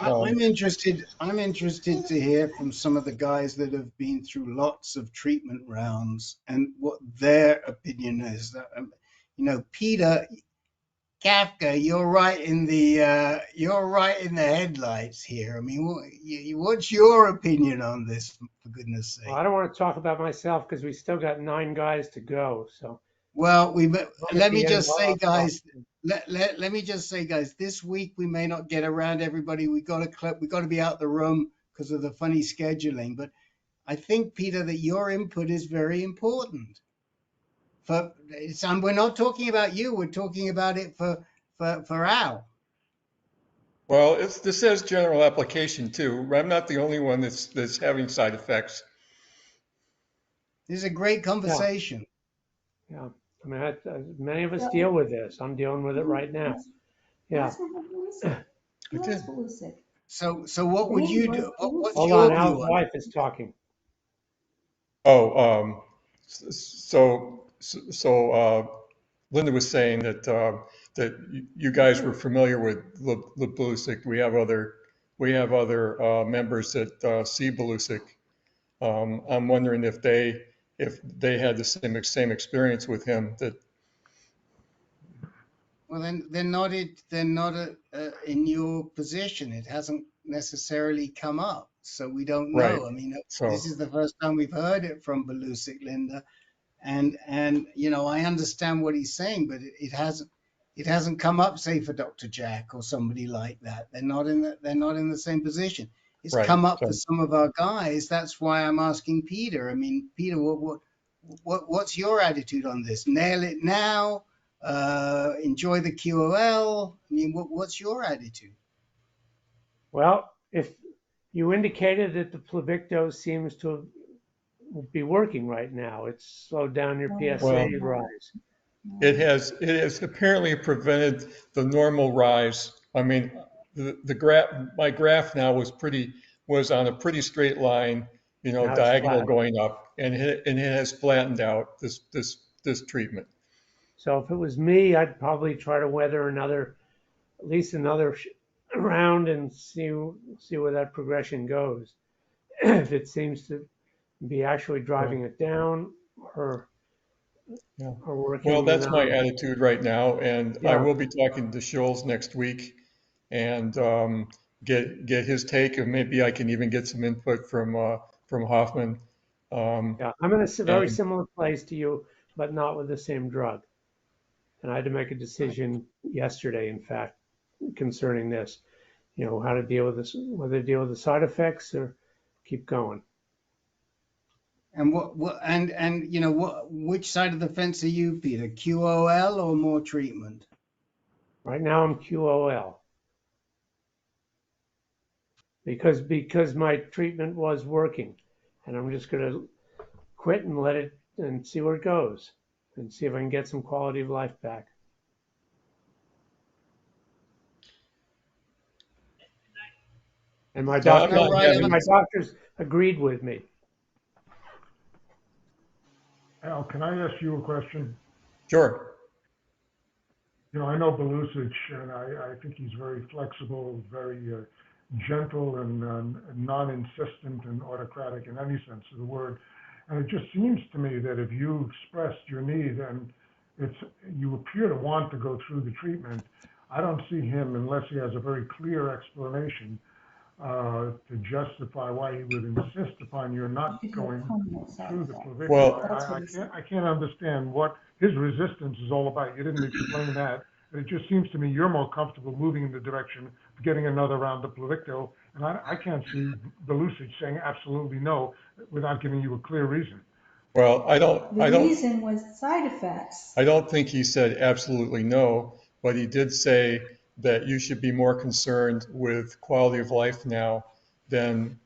I'm interested. I'm interested to hear from some of the guys that have been through lots of treatment rounds and what their opinion is. Peter Kafka, you're right in the headlights here. I mean, what's your opinion on this? For goodness' sake. Well, I don't want to talk about myself because we still got 9 guys to go. So, Well, let me the end, just say, I'll talk. guys. Let me just say, guys. This week we may not get around everybody. We got to be out the room because of the funny scheduling. But I think, Peter, that your input is very important. And we're not talking about you. We're talking about it for Al. Well, this has general application too. I'm not the only one that's having side effects. This is a great conversation. Yeah. I mean, many of us deal with this. I'm dealing with it right now. Yeah. So what would you do? What's Hold your on, view Al's on wife is talking. Oh, Linda was saying that you guys were familiar with Bluesick. We have other members that see Bluesick. I'm wondering if they had the same experience with him. Well, then they're not in your position. It hasn't necessarily come up, so we don't Right. know. I mean, So this is the first time we've heard it from Belusic, Linda, and I understand what he's saying, but it hasn't come up, say, for Dr. Jack or somebody like that. They're not in the same position. it's Right. come up So for some of our guys. That's why I'm asking Peter. I mean, Peter, what's your attitude on this? Nail it now? Enjoy the QOL? I mean, what's your attitude? Well, if you indicated that the Pluvicto seems to be working right now, it's slowed down your well, PSA rise. it has apparently prevented the normal rise. I mean, the graph, my graph now was on a pretty straight line, Now it's diagonal flat. going up, and it has flattened out this treatment. So if it was me, I'd probably try to weather at least another round and see where that progression goes. If it seems to be actually driving it down or Yeah. working Well, that's my without. attitude right now, and I Yeah. will be talking to Schulz next week and get his take, and maybe I can even get some input from Hoffman. Yeah, I'm in a very And similar place to you, but not with the same drug. And I had to make a decision yesterday, in fact, concerning this. How to deal with this, whether to deal with the side effects or keep going. And which side of the fence are you, Peter? QOL or more treatment? Right now I'm QOL because my treatment was working, and I'm just going to quit and let it and see where it goes, and see if I can get some quality of life back. And my doctors agreed with me. Al, can I ask you a question? Sure. I know Belusic, and I think he's very flexible, very gentle, and non-insistent and autocratic in any sense of the word. And it just seems to me that if you expressed your need and you appear to want to go through the treatment, I don't see him, unless he has a very clear explanation, to justify why he would insist upon your not going through the Pluvicto. Well, I can't understand what his resistance is all about. You didn't explain that. And it just seems to me you're more comfortable moving in the direction of getting another round of Pluvicto. And I can't see Belusic saying absolutely no without giving you a clear reason. Well, The reason was side effects. I don't think he said absolutely no, but he did say that you should be more concerned with quality of life now than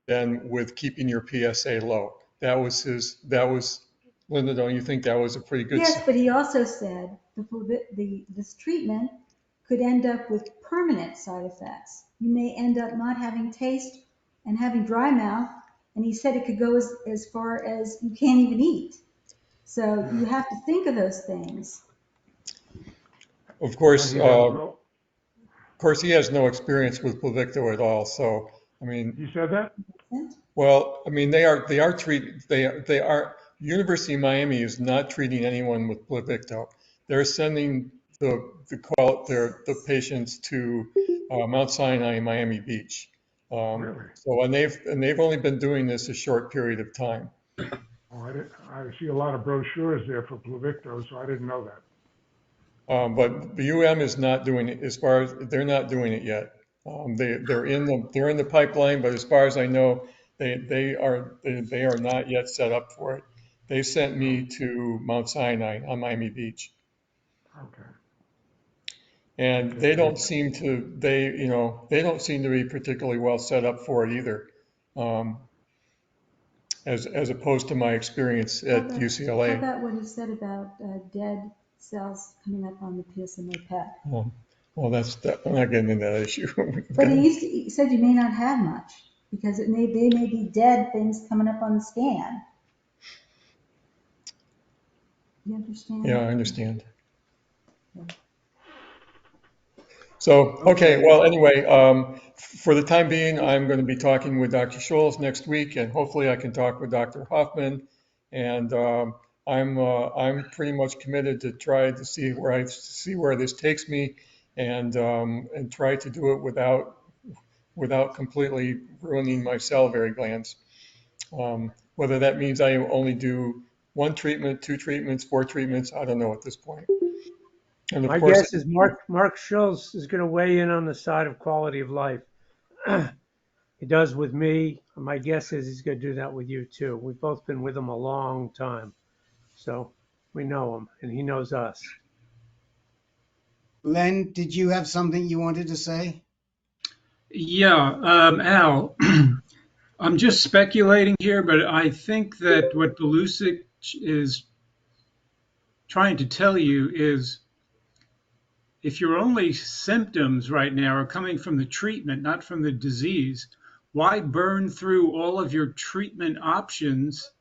with keeping your PSA low. That was Linda, don't you think that was a pretty good? Yes, but he also said this treatment could end up with permanent side effects. You may end up not having taste and having dry mouth, and he said it could go as far as you can't even eat. So you have to think of those things. Of course, he has no experience with Pluvicto at all. So, I mean, you said that. Well, I mean, they are treating. They are. University of Miami is not treating anyone with Pluvicto. They're sending the patients to Mount Sinai and Miami Beach. Really? So and they've only been doing this a short period of time. Oh, I see a lot of brochures there for Pluvicto, so I didn't know that. But the UM is not doing it. As far as they're not doing it yet. They're in the pipeline, but as far as I know, they are not yet set up for it. They sent me to Mount Sinai on Miami Beach. Okay. And they don't seem to be particularly well set up for it either, as opposed to my experience at UCLA. How about what he said about dead cells coming up on the PSMA PET? Well, I'm not getting into that issue. But he said you may not have much because they may be dead things coming up on the scan. You understand? Yeah, I understand. So, okay, well, anyway, for the time being, I'm going to be talking with Dr. Scholes next week, and hopefully I can talk with Dr. Hoffman. And I'm pretty much committed to try to see where this takes me, and try to do it without completely ruining my salivary glands. Whether that means I only do 1 treatment, 2 treatments, 4 treatments, I don't know at this point. And of My course, guess is Mark Schultz is going to weigh in on the side of quality of life. He does with me. My guess is he's going to do that with you too. We've both been with him a long time, so we know him and he knows us. Len, did you have something you wanted to say? Yeah, Al, I'm just speculating here, but I think that what Belusic is trying to tell you is if your only symptoms right now are coming from the treatment, not from the disease, why burn through all of your treatment options,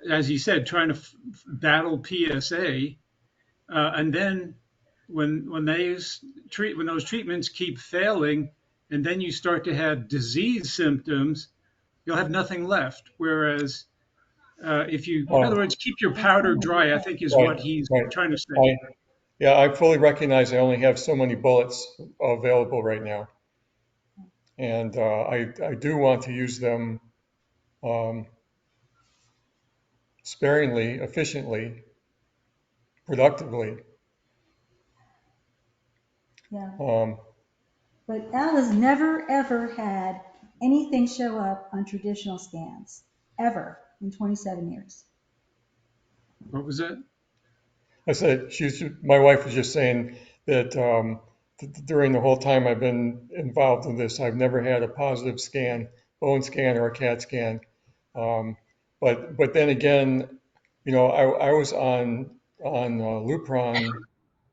as you said, trying to battle PSA, and then when those treatments keep failing, and then you start to have disease symptoms, you'll have nothing left. Whereas if you, in other words, keep your powder dry, I think is what he's trying to say. Yeah, I fully recognize I only have so many bullets available right now. And I do want to use them sparingly, efficiently, productively. Yeah. But Al has never, ever had anything show up on traditional scans, ever, in 27 years. What was that? I said, my wife was just saying that during the whole time I've been involved in this, I've never had a positive scan, bone scan or a CAT scan. But then again, I was on Lupron,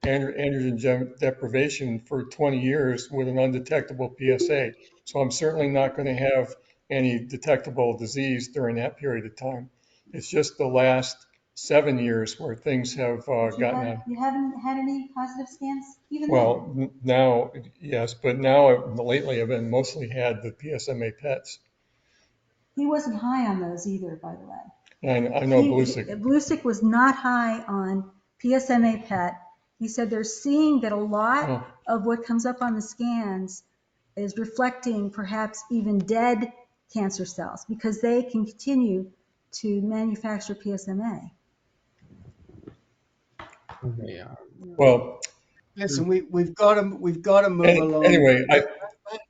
androgen deprivation for 20 years with an undetectable PSA. So I'm certainly not going to have any detectable disease during that period of time. It's just the last 7 years where things have gotten. You haven't had any positive scans, even Well, now, yes, but now lately I've been mostly had the PSMA PETs. He wasn't high on those either, by the way. And I know Belusic. Belusic was not high on PSMA PET. He said they're seeing that a lot of what comes up on the scans is reflecting perhaps even dead cancer cells because they can continue to manufacture PSMA. Yeah. Well, listen, we've got to move along. Anyway,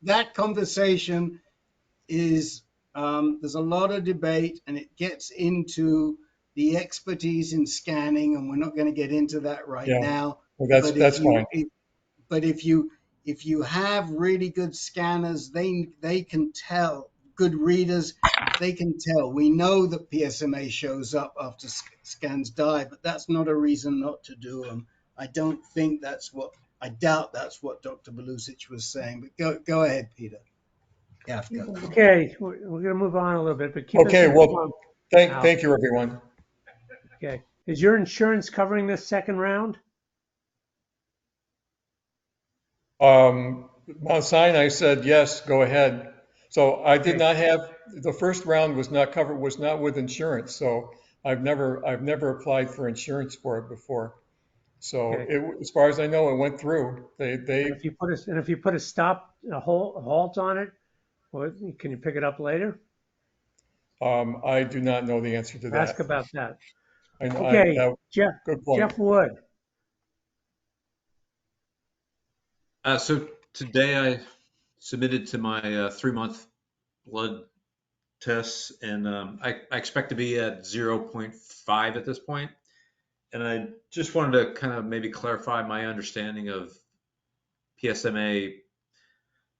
that conversation is there's a lot of debate, and it gets into the expertise in scanning, and we're not going to get into that now. Well, that's fine. But if you have really good scanners, they can tell. Good readers, they can tell. We know that PSMA shows up after scans die, but that's not a reason not to do them. I doubt that's what Dr. Belusic was saying. But go ahead, Peter. Yeah. Okay, we're going to move on a little bit, but keep okay. us Well, thank you, everyone. Okay, is your insurance covering this second round? Mount Sinai said yes, go ahead. So I did not have the first round was not covered, was not with insurance. So I've never applied for insurance for it before. So as far as I know, it went through. If you put a halt on it, well, can you pick it up later? I do not know the answer to that. Ask about that. Good point. Jeff Wood. So today I submitted to my 3-month blood tests, and I expect to be at 0.5 at this point. And I just wanted to kind of maybe clarify my understanding of PSMA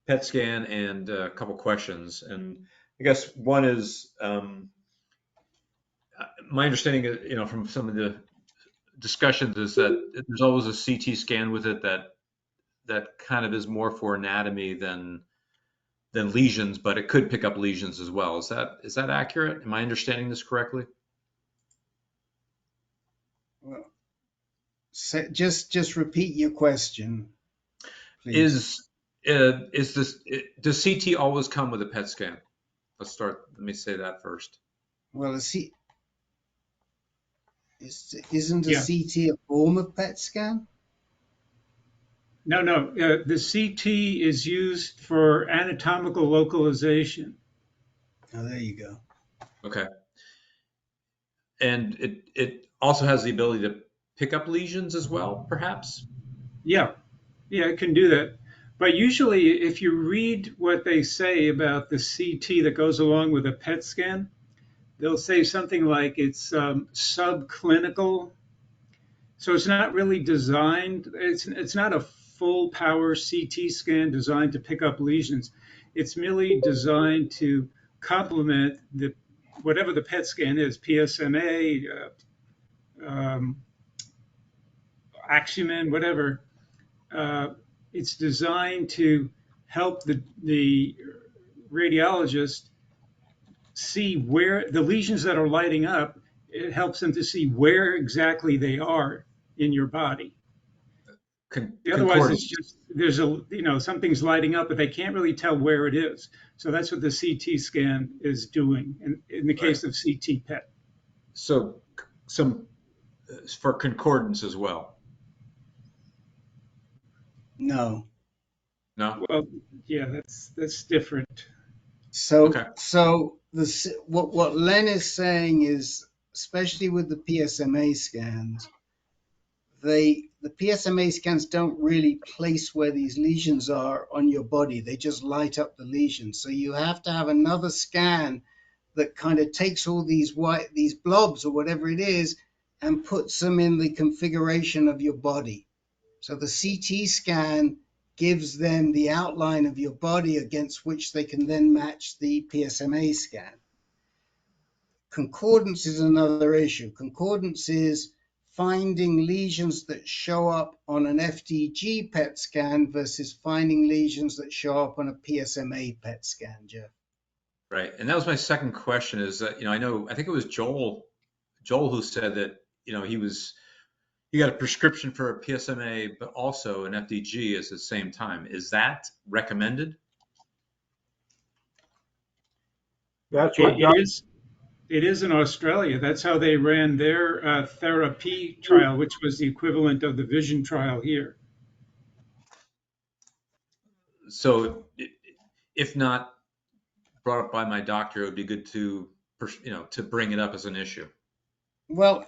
PET scan and a couple questions. And I guess one is my understanding, from some of the discussions is that there's always a CT scan with it that kind of is more for anatomy than lesions, but it could pick up lesions as well. Is that accurate? Am I understanding this correctly? Well, just repeat your question, please. Does CT always come with a PET scan? Let me say that first. Well, isn't a CT a form of PET scan? No. The CT is used for anatomical localization. Oh, there you go. Okay. And it also has the ability to pick up lesions as well, perhaps? Yeah, it can do that. But usually, if you read what they say about the CT that goes along with a PET scan, they'll say something like it's subclinical. So it's not really designed, it's not a full power CT scan designed to pick up lesions. It's merely designed to complement the whatever the PET scan is, PSMA, Acumen, whatever. It's designed to help the radiologist see where the lesions that are lighting up. It helps them to see where exactly they are in your body. Otherwise, it's just something's lighting up, but they can't really tell where it is. So that's what the CT scan is doing in the case of CT PET. So some for concordance as well. No. No. Well, yeah, that's different. So Okay. what Len is saying is, especially with the PSMA scans, the PSMA scans don't really place where these lesions are on your body. They just light up the lesions. So you have to have another scan that kind of takes all these blobs or whatever it is and puts them in the configuration of your body. So the CT scan gives them the outline of your body against which they can then match the PSMA scan. Concordance is another issue. Concordance is finding lesions that show up on an FDG PET scan versus finding lesions that show up on a PSMA PET scan, Jeff. Right. And that was my second question is that, I think it was Joel who said that, he got a prescription for a PSMA, but also an FDG at the same time. Is that recommended? That's what It is in Australia. That's how they ran their therapy trial, which was the equivalent of the vision trial here. So if not brought up by my doctor, it would be good to bring it up as an issue. Well,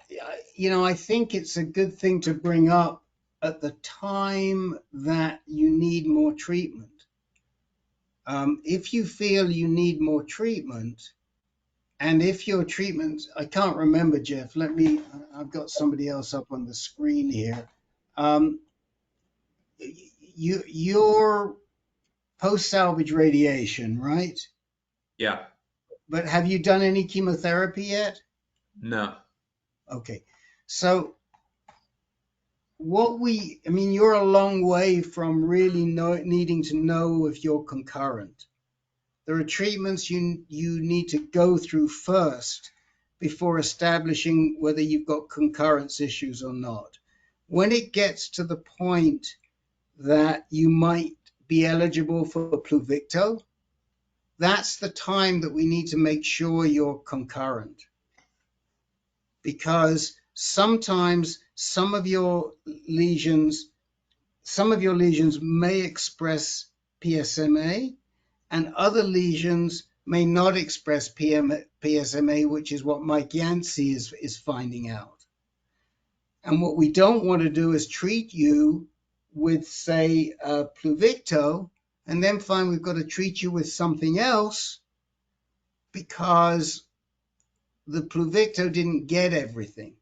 I think it's a good thing to bring up at the time that you need more treatment. If you feel you need more treatment, and if your treatment, I can't remember, Jeff, I've got somebody else up on the screen here. You're post-salvage radiation, right? Yeah. But have you done any chemotherapy yet? No. Okay. So you're a long way from really needing to know if you're concurrent. There are treatments you need to go through first before establishing whether you've got concurrence issues or not. When it gets to the point that you might be eligible for Pluvicto, that's the time that we need to make sure you're concurrent. Because sometimes some of your lesions may express PSMA, and other lesions may not express PSMA, which is what Mike Yancey is finding out. And what we don't want to do is treat you with, say, Pluvicto, and then find we've got to treat you with something else because the Pluvicto didn't get everything.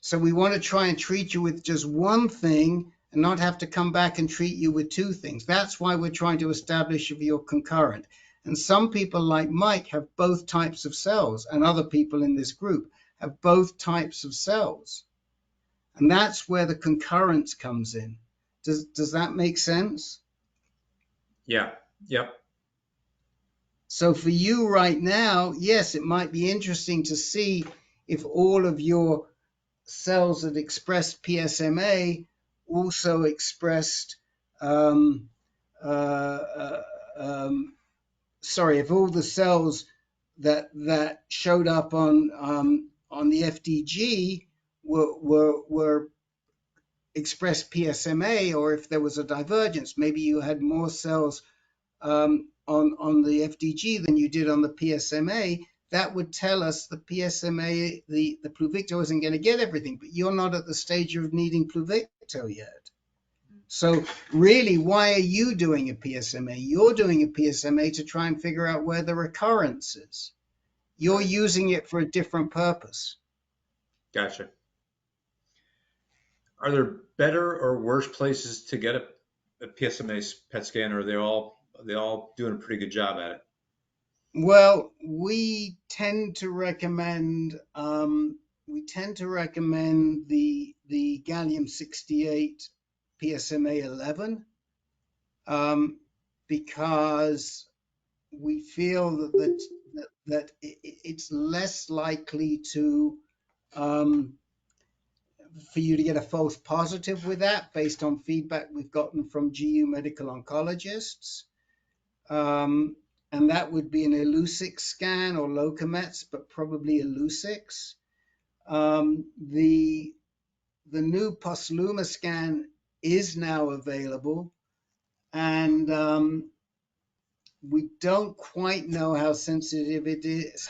So we want to try and treat you with just one thing and not have to come back and treat you with two things. That's why we're trying to establish if you're concurrent. And some people like Mike have both types of cells, and other people in this group have both types of cells. And that's where the concurrence comes in. Does that make sense? Yeah. Yep. So for you right now, yes, it might be interesting to see if all of your cells that expressed PSMA also expressed, if all the cells that showed up on the FDG were expressed PSMA, or if there was a divergence, maybe you had more cells on the FDG than you did on the PSMA. That would tell us the PSMA, the Pluvicto isn't going to get everything, but you're not at the stage of needing Pluvicto yet. So really, why are you doing a PSMA? You're doing a PSMA to try and figure out where the recurrence is. You're using it for a different purpose. Gotcha. Are there better or worse places to get a PSMA PET scan, or are they all doing a pretty good job at it? Well, we tend to recommend the gallium-68 PSMA 11 because we feel that it's less likely to for you to get a false positive with that based on feedback we've gotten from GU medical oncologists. And that would be an Illuccix scan or Locomets, but probably Illuccix. The new Posluma scan is now available, and we don't quite know how sensitive it is.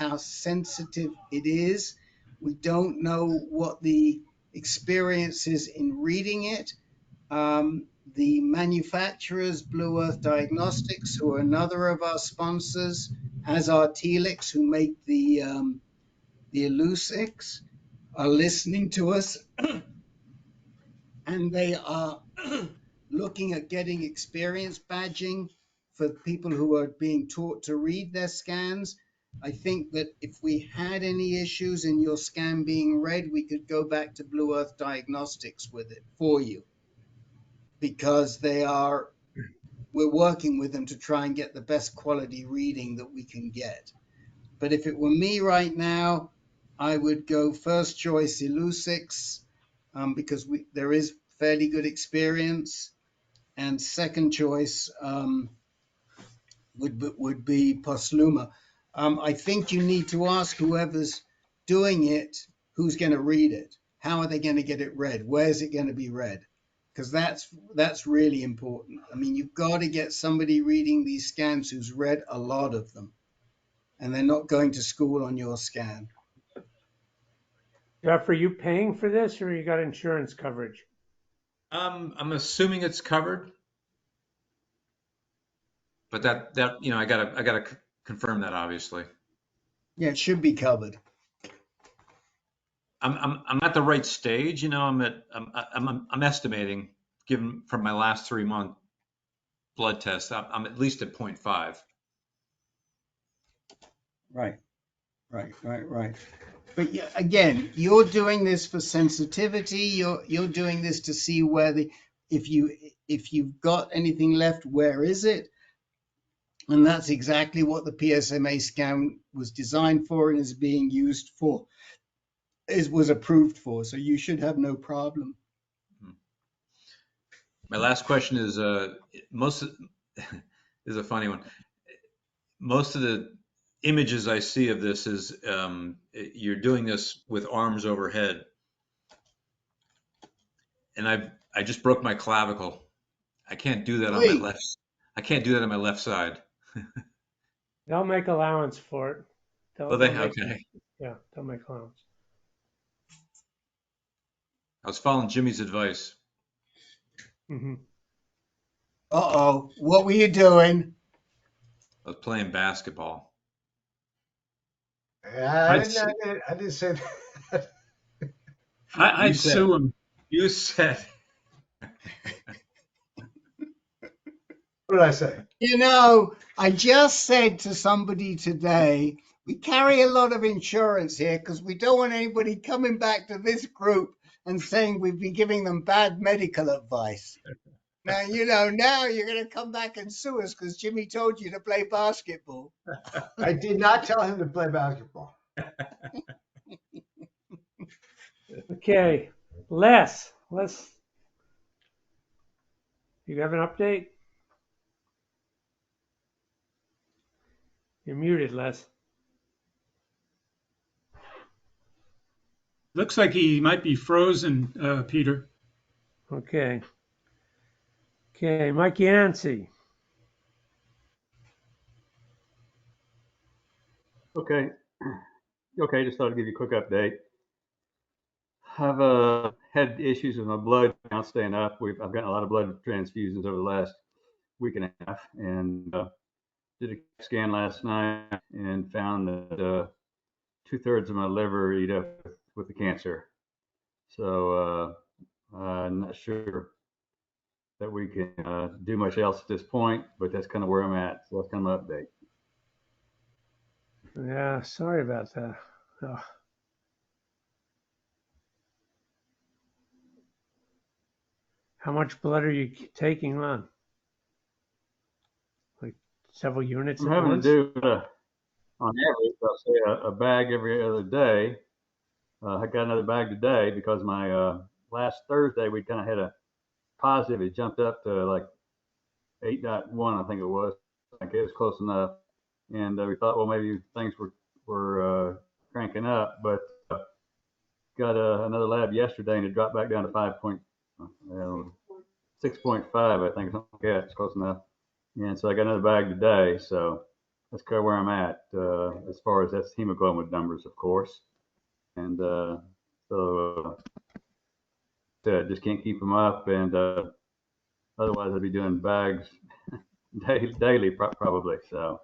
We don't know what the experience is in reading it. The manufacturers, Blue Earth Diagnostics, who are another of our sponsors, as are Telix, who make the Illuccix, are listening to us, and they are looking at getting experience badging for people who are being taught to read their scans. I think that if we had any issues in your scan being read, we could go back to Blue Earth Diagnostics with it for you, because we're working with them to try and get the best quality reading that we can get. But if it were me right now, I would go first choice Illuccix, because there is fairly good experience, and second choice would be Posluma. I think you need to ask whoever's doing it, who's going to read it. How are they going to get it read? Where's it going to be read? Because that's really important. I mean, you've got to get somebody reading these scans who's read a lot of them, and they're not going to school on your scan. Jeff, are you paying for this, or you got insurance coverage? I'm assuming it's covered, but that I gotta confirm that, obviously. Yeah, it should be covered. I'm at the right stage, I'm estimating, given from my last 3-month blood test, I'm at least at 0.5. Right. But again, you're doing this for sensitivity. You're doing this to see where if you've got anything left, where is it? And that's exactly what the PSMA scan was designed for and is being used for. Was approved for. So you should have no problem. My last question is is a funny one. Most of the images I see of this is you're doing this with arms overhead, and I just broke my clavicle. I can't do that on my left. I can't do that on my left side. They'll make allowance for it. Okay. Yeah, they'll make allowance. I was following Jimmy's advice. Mm-hmm. Uh-oh, what were you doing? I was playing basketball. I didn't say that. I'd sue him. You said. What did I say? I just said to somebody today, we carry a lot of insurance here because we don't want anybody coming back to this group and saying we've been giving them bad medical advice. Now, now you're going to come back and sue us because Jimmy told you to play basketball. I did not tell him to play basketball. Okay, Les, you have an update? You're muted, Les. Looks like he might be frozen, Peter. Okay, Mike Yancey. Okay, just thought I'd give you a quick update. I've had issues with my blood count staying up. I've gotten a lot of blood transfusions over the last week and a half, and did a scan last night and found that 2/3 of my liver eat up with the cancer. So I'm not sure that we can do much else at this point, but that's kind of where I'm at. So that's kind of my update. Yeah, sorry about that. Oh. How much blood are you taking on? Like several units I'm at having once? to do, on average, I'll say a bag every other day. I got another bag today because my last Thursday we kind of had a positive. It jumped up to like 8.1, I think it was. I think it was close enough. And we thought, well, maybe things were cranking up, but got another lab yesterday and it dropped back down to 6.5, I think, something like that. It's close enough. And so I got another bag today. So that's kind of where I'm at as far as that's hemoglobin numbers, of course. And so just can't keep them up. And otherwise, I'd be doing bags daily probably. So.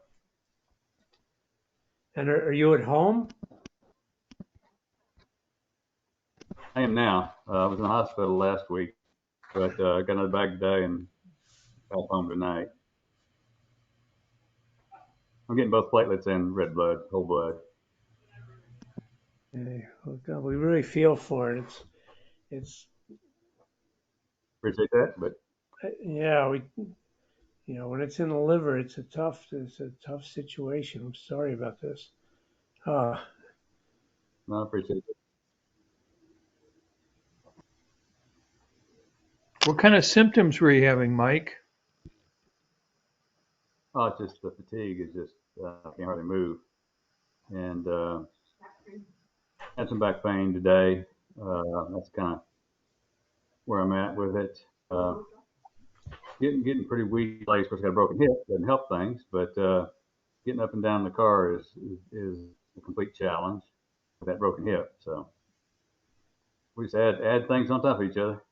And are you at home? I am now. I was in the hospital last week, but I got another bag today and back home tonight. I'm getting both platelets and red blood, whole blood. Yeah, well, God, we really feel for it. It's. Appreciate that, but yeah, when it's in the liver, it's a tough situation. I'm sorry about this. No, I appreciate it. What kind of symptoms were you having, Mike? Oh, it's just the fatigue is just I can't hardly move, and had some back pain today. That's kind of where I'm at with it. Getting pretty weak. Of course, I got a broken hip. Doesn't help things, but getting up and down the car is a complete challenge with that broken hip. So we just add things on top of each other.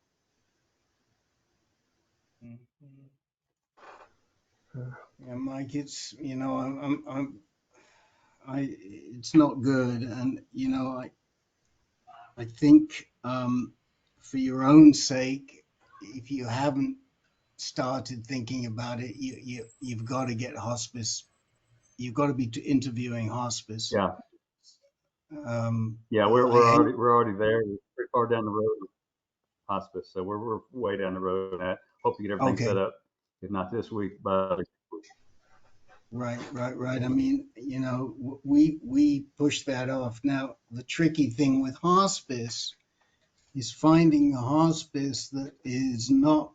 Yeah, Mike, it's it's not good, and I think for your own sake, if you haven't started thinking about it, you've got to get hospice. You've got to be interviewing hospice. Yeah. Yeah, we're already there. We're pretty far down the road with hospice, so we're way down the road. I hope to get everything set up, if not this week, by next week. Right. I mean, we push that off. Now, the tricky thing with hospice is finding a hospice that is not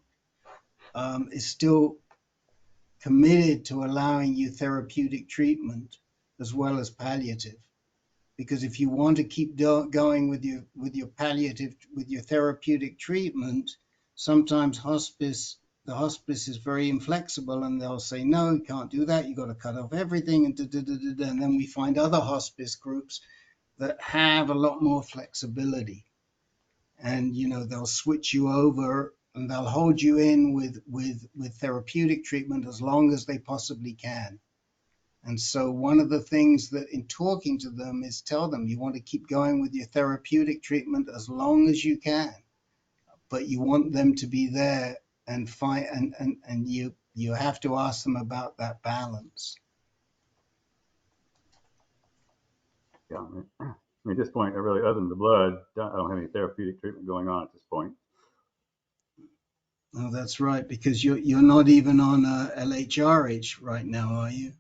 is still committed to allowing you therapeutic treatment as well as palliative. Because if you want to keep going with your palliative, with your therapeutic treatment, sometimes the hospice is very inflexible, and they'll say, no, you can't do that. You've got to cut off everything, and then we find other hospice groups that have a lot more flexibility, and they'll switch you over and they'll hold you in with therapeutic treatment as long as they possibly can. And so one of the things that in talking to them is tell them you want to keep going with your therapeutic treatment as long as you can, but you want them to be there and fight, and you have to ask them about that balance. Yeah, I mean, at this point, I really, other than the blood, I don't have any therapeutic treatment going on at this point. Oh, that's right, because you're not even on LHRH right now, are you?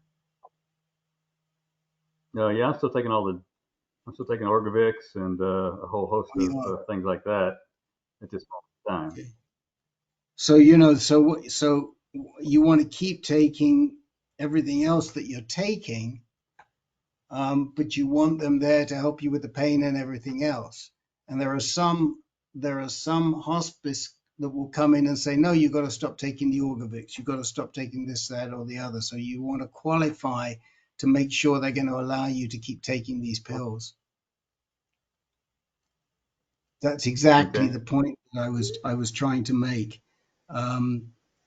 No, yeah, I'm still taking Orgovix and a whole host of things like that at this point in time. Okay. So so you want to keep taking everything else that you're taking, but you want them there to help you with the pain and everything else. And there are some hospice that will come in and say, no, you've got to stop taking the Orgovix. You've got to stop taking this, that, or the other. So you want to qualify to make sure they're going to allow you to keep taking these pills. That's exactly Okay. the point that I was trying to make.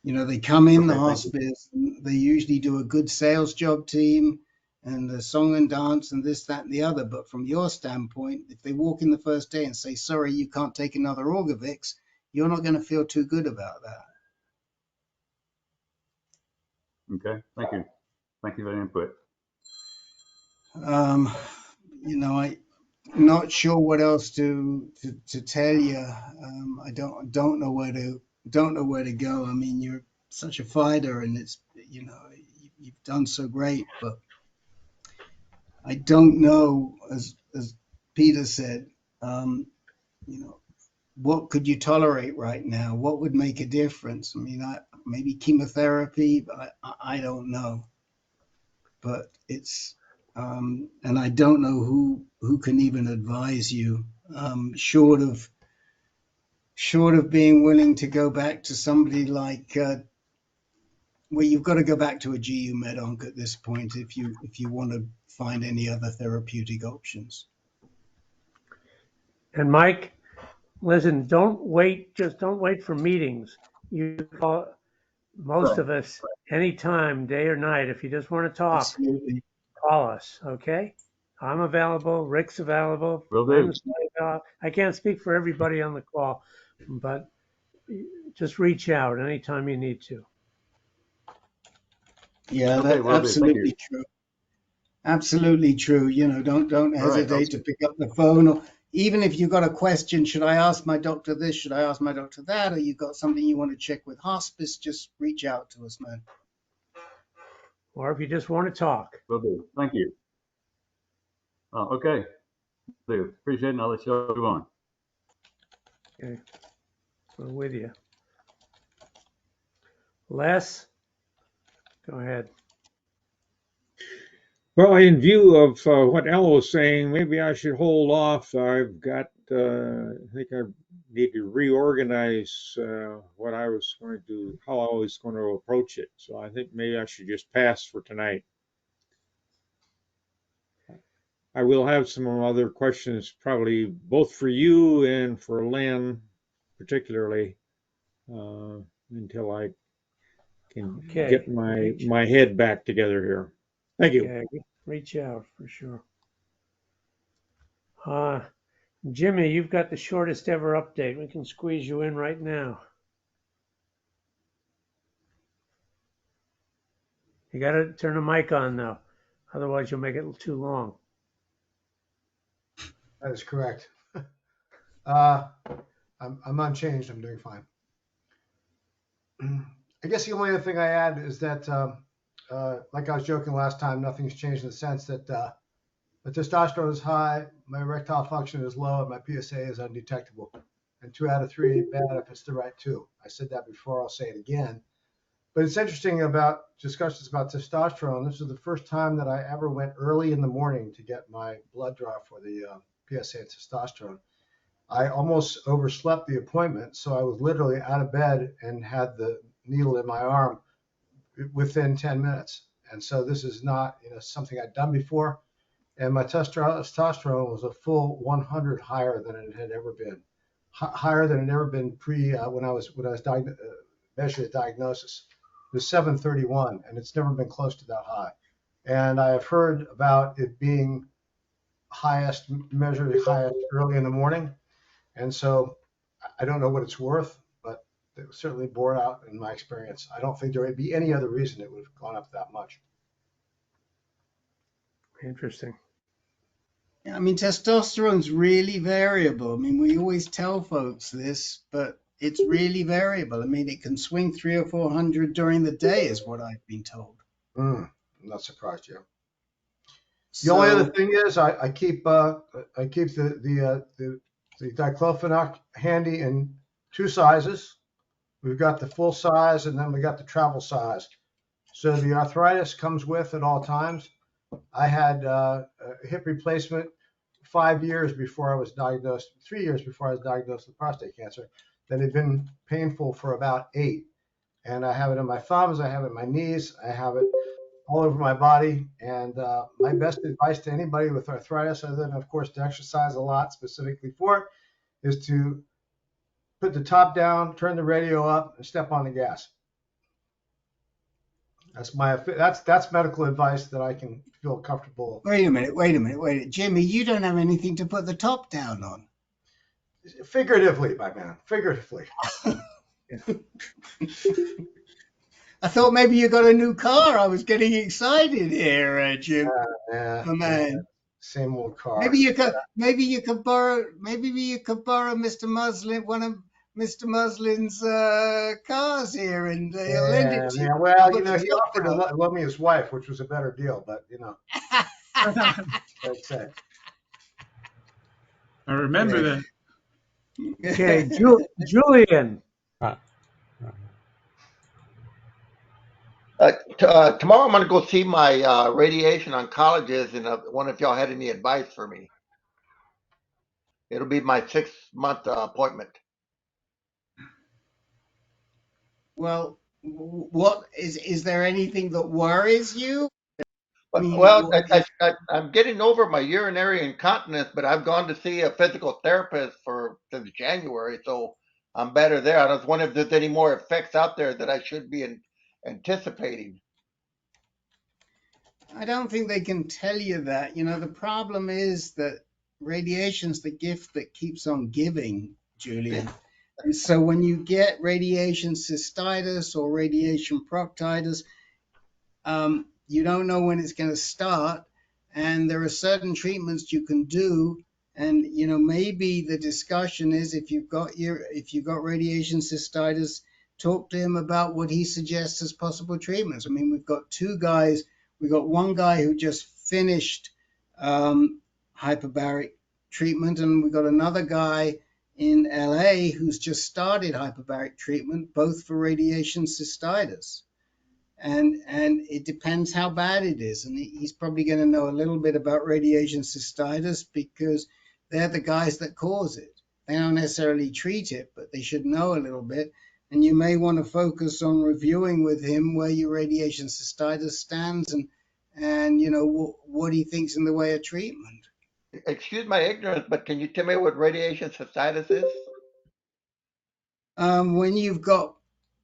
You know, they come in the Okay, thank you. hospice, they usually do a good sales job team and the song and dance and this, that, and the other. But from your standpoint, if they walk in the first day and say, sorry, you can't take another Orgovix, you're not going to feel too good about that. Okay, thank you. Thank you for the input. You know, I'm not sure what else to tell you. I don't know where to go. I mean, you're such a fighter, and it's, you know, you've done so great, but I don't know, as Peter said, you know, what could you tolerate right now? What would make a difference? I mean, maybe chemotherapy, but I don't know. But it's, and I don't know who can even advise you, short of being willing to go back to somebody like, well, you've got to go back to a GU medonc at this point if you want to find any other therapeutic options. And Mike, listen, don't wait for meetings. You call most Right. of us anytime, day or night. If you just want to talk, Absolutely. call us, okay? I'm available. Rick's available. Will do. Lynn's available. I can't speak for everybody on the call, but just reach out anytime you need to. Yeah, Okay, that's will do. Thank you. absolutely true. Absolutely true. You know, don't All right, hesitate to pick up the phone, or even if you've got a question, should I ask my doctor this? Should I ask my doctor that? Or you've got something you want to check with hospice, just reach out to us, man. Or if you just want to talk. Will do. Thank you. Oh, okay. Will do. Appreciate it, and I'll let you move on. Okay, we're with you. Les, go ahead. Well, in view of what Al was saying, maybe I should hold off. I've got, I think I need to reorganize what I was going to, how I was going to approach it. So I think maybe I should just pass for tonight. I will have some other questions, probably both for you and for Lynn, particularly, until I can get my head back together here. Thank you. Okay, reach out for sure. Jimmy, you've got the shortest ever update. We can squeeze you in right now. You got to turn the mic on now, otherwise you'll make it too long. That is correct. I'm unchanged. I'm doing fine. I guess the only other thing I add is that, like I was joking last time, nothing's changed in the sense that the testosterone is high, my erectile function is low, and my PSA is undetectable. And 2 out of 3 ain't bad if it's the right 2. I said that before, I'll say it again. But it's interesting about discussions about testosterone. This is the first time that I ever went early in the morning to get my blood draw for the PSA and testosterone. I almost overslept the appointment, so I was literally out of bed and had the needle in my arm within 10 minutes. And so this is not, something I'd done before. And my testosterone was a full 100 higher than it had ever been, higher than it had ever been when I was measured at diagnosis. It was 731, and it's never been close to that high. And I have heard about it being measured highest early in the morning. And so I don't know what it's worth, but it certainly bore out in my experience. I don't think there would be any other reason it would have gone up that much. Interesting. I mean, testosterone's really variable. I mean, we always tell folks this, but it's really variable. I mean, it can swing 300 or 400 during the day, is what I've been told. I'm not surprised, Joe. The only other thing is I keep the diclofenac handy in 2 sizes. We've got the full size, and then we got the travel size. So the arthritis comes with at all times. I had a hip replacement 5 years before I was diagnosed, 3 years before I was diagnosed with prostate cancer, that had been painful for about 8. And I have it in my thumbs, I have it in my knees, I have it all over my body. And my best advice to anybody with arthritis, other than, of course, to exercise a lot specifically for it, is to put the top down, turn the radio up, and step on the gas. That's medical advice that I can feel comfortable. Wait a minute. Jimmy, you don't have anything to put the top down on. Figuratively, my man, figuratively. I thought maybe you got a new car. I was getting excited here, Jim. Yeah, Man. Same old car. Maybe you could borrow Mr. Muslin, one of Mr. Muslin's cars here, and he'll lend it to you. Well, he offered to lend me his wife, which was a better deal, but that's it. I remember that. Okay, Julian. Tomorrow I'm going to go see my radiation oncologist, and wonder if y'all had any advice for me. It'll be my 6-month appointment. Well, what is there anything that worries you? Well, I'm getting over my urinary incontinence, but I've gone to see a physical therapist since January, so I'm better there. I was wondering if there's any more effects out there that I should be anticipating. I don't think they can tell you that. The problem is that radiation's the gift that keeps on giving, Julian. And so when you get radiation cystitis or radiation proctitis, you don't know when it's going to start, and there are certain treatments you can do. And maybe the discussion is if you've got radiation cystitis, talk to him about what he suggests as possible treatments. I mean, we've got two guys. We've got one guy who just finished hyperbaric treatment, and we've got another guy in LA who's just started hyperbaric treatment, both for radiation cystitis. And it depends how bad it is. And he's probably going to know a little bit about radiation cystitis because they're the guys that cause it. They don't necessarily treat it, but they should know a little bit. And you may want to focus on reviewing with him where your radiation cystitis stands and what he thinks in the way of treatment. Excuse my ignorance, but can you tell me what radiation cystitis is? When you've got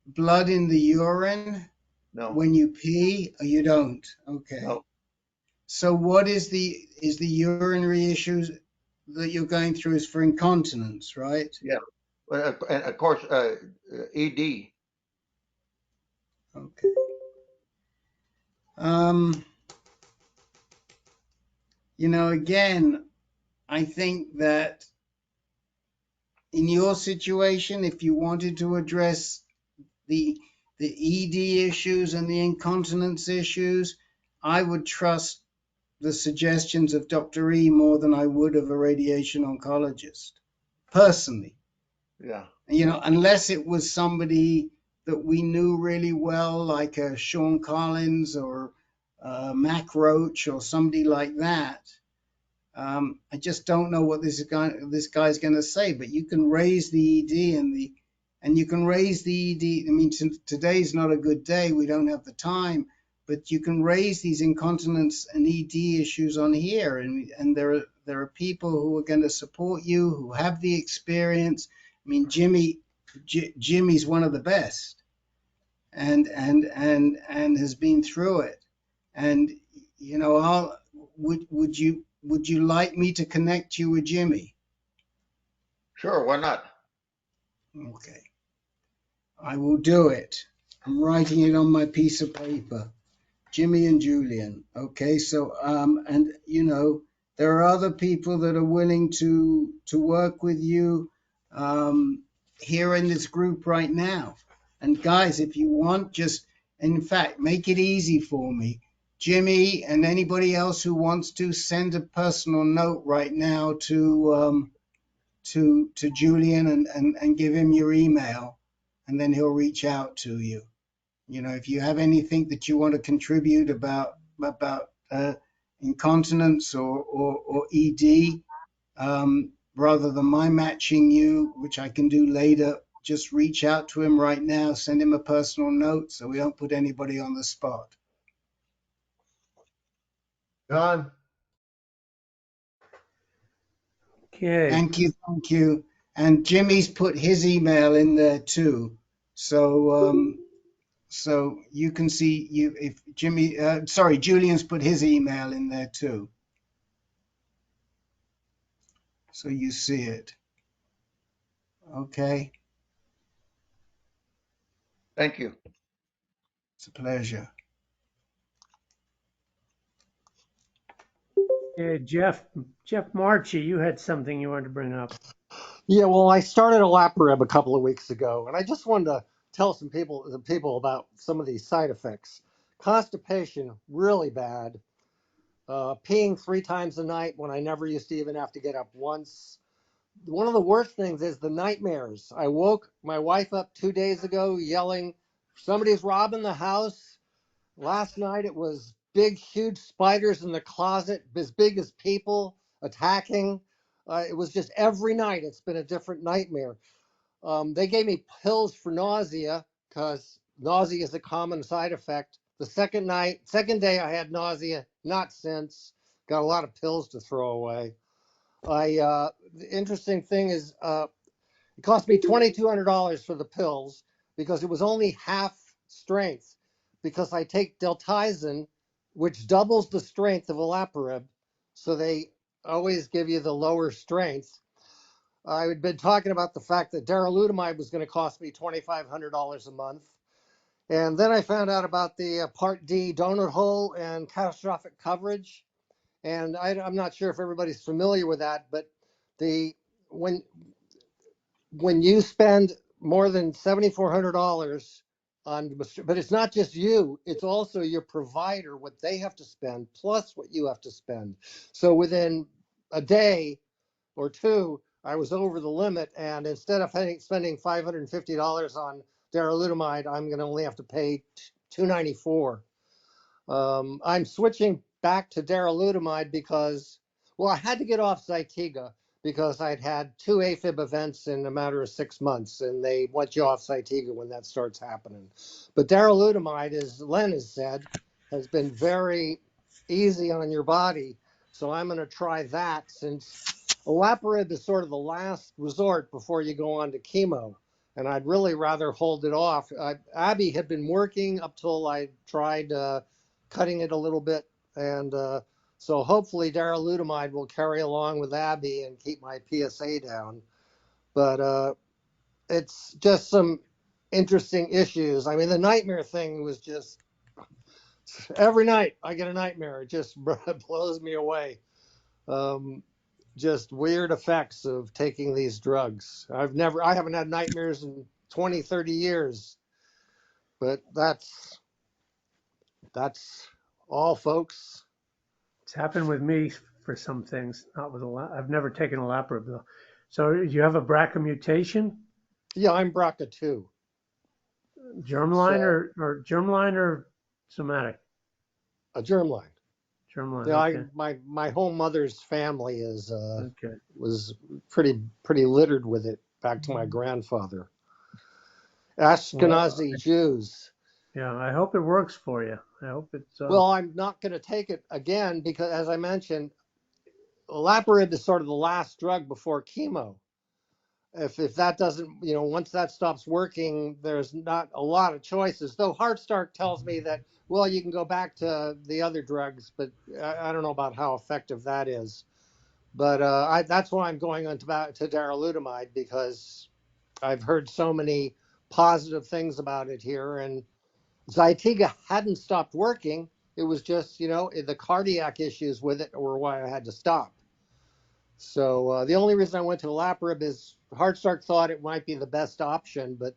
blood in the urine, no. When you pee, or you don't? Okay. No. So what is the urinary issues that you're going through is for incontinence, right? Yeah. And of course, ED. Okay. Again, I think that in your situation, if you wanted to address the ED issues and the incontinence issues, I would trust the suggestions of Dr. E more than I would of a radiation oncologist, personally. Yeah. Unless it was somebody that we knew really well, like a Sean Collins or Mac Roach or somebody like that. I just don't know what this guy's going to say, but you can raise the ED and you can raise the ED. I mean, today's not a good day. We don't have the time, but you can raise these incontinence and ED issues on here. And there are people who are going to support you, who have the experience. I mean, Jimmy's one of the best and has been through it. And, would you like me to connect you with Jimmy? Sure, why not? Okay. I will do it. I'm writing it on my piece of paper. Jimmy and Julian. Okay, so there are other people that are willing to work with you here in this group right now. And guys, if you want, in fact, make it easy for me. Jimmy and anybody else who wants to send a personal note right now to Julian and give him your email, and then he'll reach out to you. If you have anything that you want to contribute about incontinence or ED, rather than my matching you, which I can do later, just reach out to him right now, send him a personal note so we don't put anybody on the spot. John. Okay. Thank you. And Jimmy's put his email in there too. So so you can see if Jimmy, sorry, Julian's put his email in there too. So you see it. Okay. Thank you. It's a pleasure. Yeah, Jeff Marchi, you had something you wanted to bring up. Yeah, well, I started olaparib a couple of weeks ago, and I just wanted to tell the people about some of these side effects. Constipation, really bad. Peeing 3 times a night when I never used to even have to get up once. One of the worst things is the nightmares. I woke my wife up 2 days ago yelling, somebody's robbing the house. Last night it was big, huge spiders in the closet, as big as people attacking. It was just every night it's been a different nightmare. They gave me pills for nausea because nausea is a common side effect. The second day I had nausea, not since. Got a lot of pills to throw away. The interesting thing is it cost me $2,200 for the pills because it was only half strength because I take Deltizin, which doubles the strength of olaparib. So they always give you the lower strength. I had been talking about the fact that darolutamide was going to cost me $2,500 a month. And then I found out about the Part D donut hole and catastrophic coverage. And I'm not sure if everybody's familiar with that, but when you spend more than $7,400 on, but it's not just you, it's also your provider, what they have to spend, plus what you have to spend. So within a day or two, I was over the limit, and instead of spending $550 on darolutamide, I'm going to only have to pay $294. I'm switching back to darolutamide because, well, I had to get off Zytiga because I'd had 2 AFib events in a matter of 6 months, and they want you off Zytiga when that starts happening. But darolutamide, as Len has said, has been very easy on your body, so I'm going to try that since olaparib is sort of the last resort before you go on to chemo, and I'd really rather hold it off. Abby had been working up till I tried cutting it a little bit, and so hopefully darolutamide will carry along with Abby and keep my PSA down. But it's just some interesting issues. I mean, the nightmare thing was just every night I get a nightmare. It just blows me away. Just weird effects of taking these drugs. I haven't had nightmares in 20, 30 years, but that's all, folks. It's happened with me for some things, not with I've never taken olaparib though. So you have a BRCA mutation? Yeah, I'm BRCA2. Germline or germline or somatic? A germline. Germline. Yeah, Okay. my whole mother's family is Okay. was pretty littered with it back to my grandfather. Ashkenazi Jews. Yeah, I hope it works for you. I hope it's. Well, I'm not going to take it again because, as I mentioned, olaparib is sort of the last drug before chemo. If that doesn't, once that stops working, there's not a lot of choices. Though HeartStart tells me that, well, you can go back to the other drugs, but I don't know about how effective that is. But that's why I'm going on to darolutamide, because I've heard so many positive things about it here. And Zytiga hadn't stopped working. It was just, the cardiac issues with it were why I had to stop. So the only reason I went to olaparib is HeartStart thought it might be the best option, but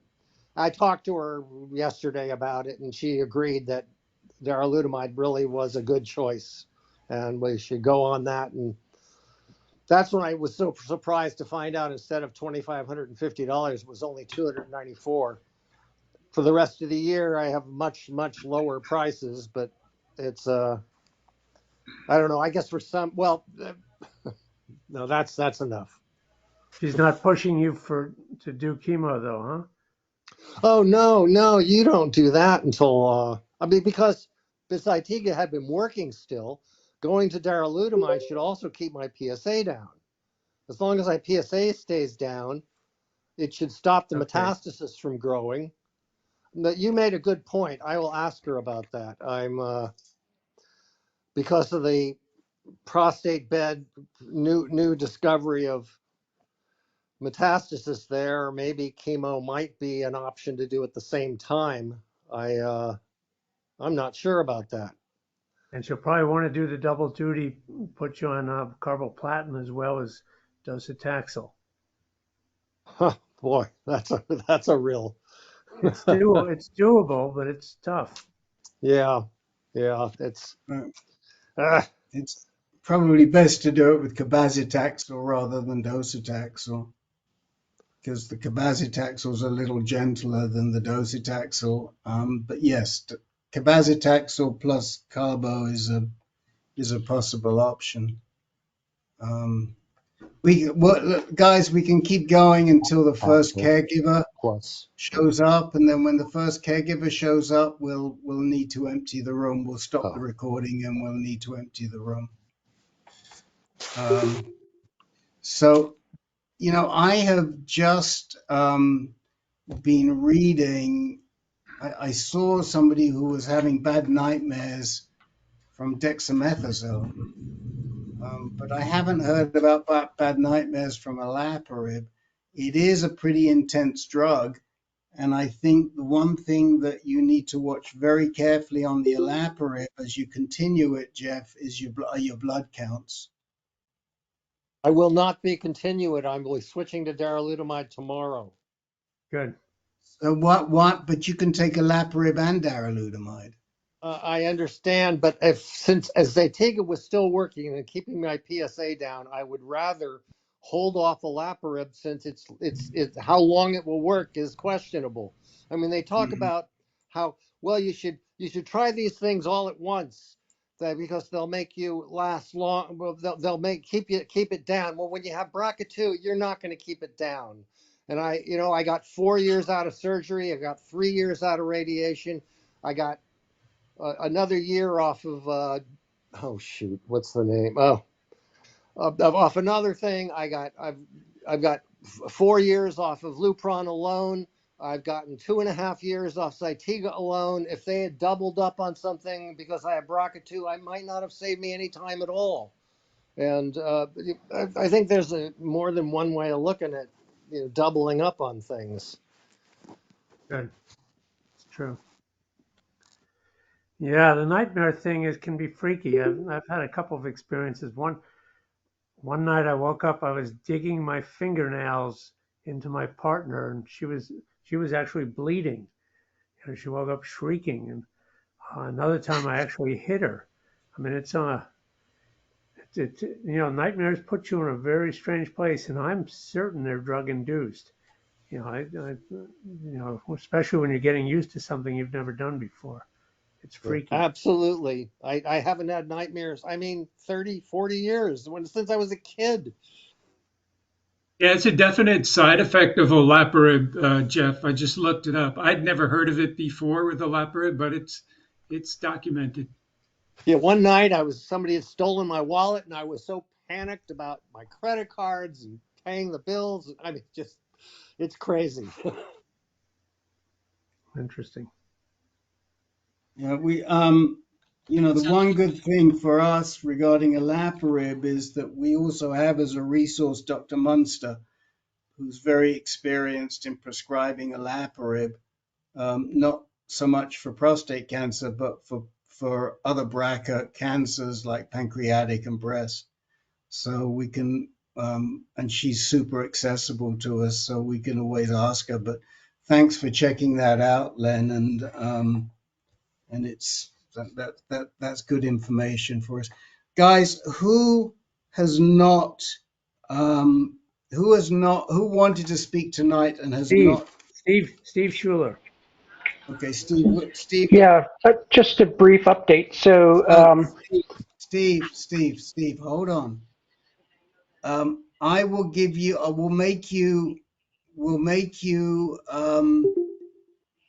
I talked to her yesterday about it, and she agreed that darolutamide really was a good choice, and we should go on that. And that's when I was so surprised to find out instead of $2,550, it was only $294. For the rest of the year, I have much lower prices, but it's I don't know. I guess for some, well. No, that's enough. She's not pushing you to do chemo though, huh? Oh no, you don't do that until because Zytiga had been working still. Going to darolutamide should also keep my PSA down. As long as my PSA stays down, it should stop the Okay. metastasis from growing. But you made a good point. I will ask her about that. Because of the prostate bed new discovery of metastasis there, maybe chemo might be an option to do at the same time. I'm not sure about that. And she'll probably want to do the double duty, put you on carboplatin as well as docetaxel. Huh, boy, that's a real. It's doable, but it's tough. Yeah, it's. It's probably best to do it with cabazitaxel rather than docetaxel, because the cabazitaxel is a little gentler than the docetaxel. But yes, cabazitaxel plus carbo is a possible option. Guys, we can keep going until the first caregiver shows up, and then when the first caregiver shows up, we'll need to empty the room. We'll stop the recording and we'll need to empty the room. So, I have just been reading. I saw somebody who was having bad nightmares from dexamethasone, but I haven't heard about bad nightmares from olaparib. It is a pretty intense drug, and I think the one thing that you need to watch very carefully on the olaparib as you continue it, Jeff, is your blood counts. I will not be continuing. I'm switching to darolutamide tomorrow. Good. So but you can take olaparib and darolutamide. I understand, but since Azatiga was still working and keeping my PSA down, I would rather hold off olaparib since it's how long it will work is questionable. I mean, they talk about how well you should try these things all at once, because they'll make you last long. Well, they'll keep it down. Well, when you have BRCA2, you're not going to keep it down. And I got 4 years out of surgery. I got 3 years out of radiation. I got another year off of what's the name? Off another thing. I've got 4 years off of Lupron alone. I've gotten 2.5 years off Zytiga alone. If they had doubled up on something because I have BRCA2, I might not have saved me any time at all. And I think there's more than one way of looking at doubling up on things. Good. It's true. Yeah, the nightmare thing can be freaky. I've had a couple of experiences. One night I woke up, I was digging my fingernails into my partner, and she was actually bleeding. She woke up shrieking. And another time I actually hit her. I mean, nightmares put you in a very strange place, and I'm certain they're drug induced. Especially when you're getting used to something you've never done before. It's freaky. Absolutely. I haven't had nightmares. 30, 40 years since I was a kid. Yeah, it's a definite side effect of olaparib, Jeff. I just looked it up. I'd never heard of it before with olaparib, but it's documented. Yeah, one night somebody had stolen my wallet, and I was so panicked about my credit cards and paying the bills. It's crazy. Interesting. Yeah, the one good thing for us regarding olaparib is that we also have as a resource Dr. Munster, who's very experienced in prescribing olaparib, not so much for prostate cancer, but for other BRCA cancers like pancreatic and breast. So we can, and she's super accessible to us, so we can always ask her. But thanks for checking that out, Len, and it's that's good information for us, guys. Who wanted to speak tonight and has not? Steve Schuler. Okay, Steve. Yeah, just a brief update. So, Steve, hold on. We'll make you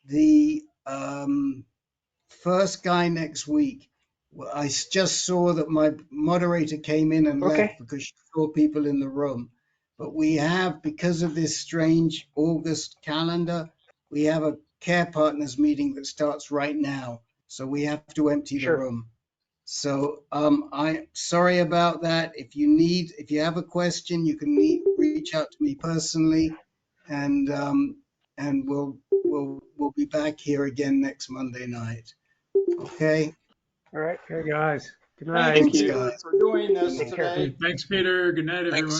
the first guy next week. I just saw that my moderator came in and left because she saw people in the room. But we have, because of this strange August calendar, we have a care partners meeting that starts right now. So we have to empty the room. So I'm sorry about that. If you have a question, you can reach out to me personally, and we'll be back here again next Monday night. Okay. All right. Okay, guys. Good Thank night. you, Peter, for doing this Take care. today. Thanks, Peter. Good night, everyone.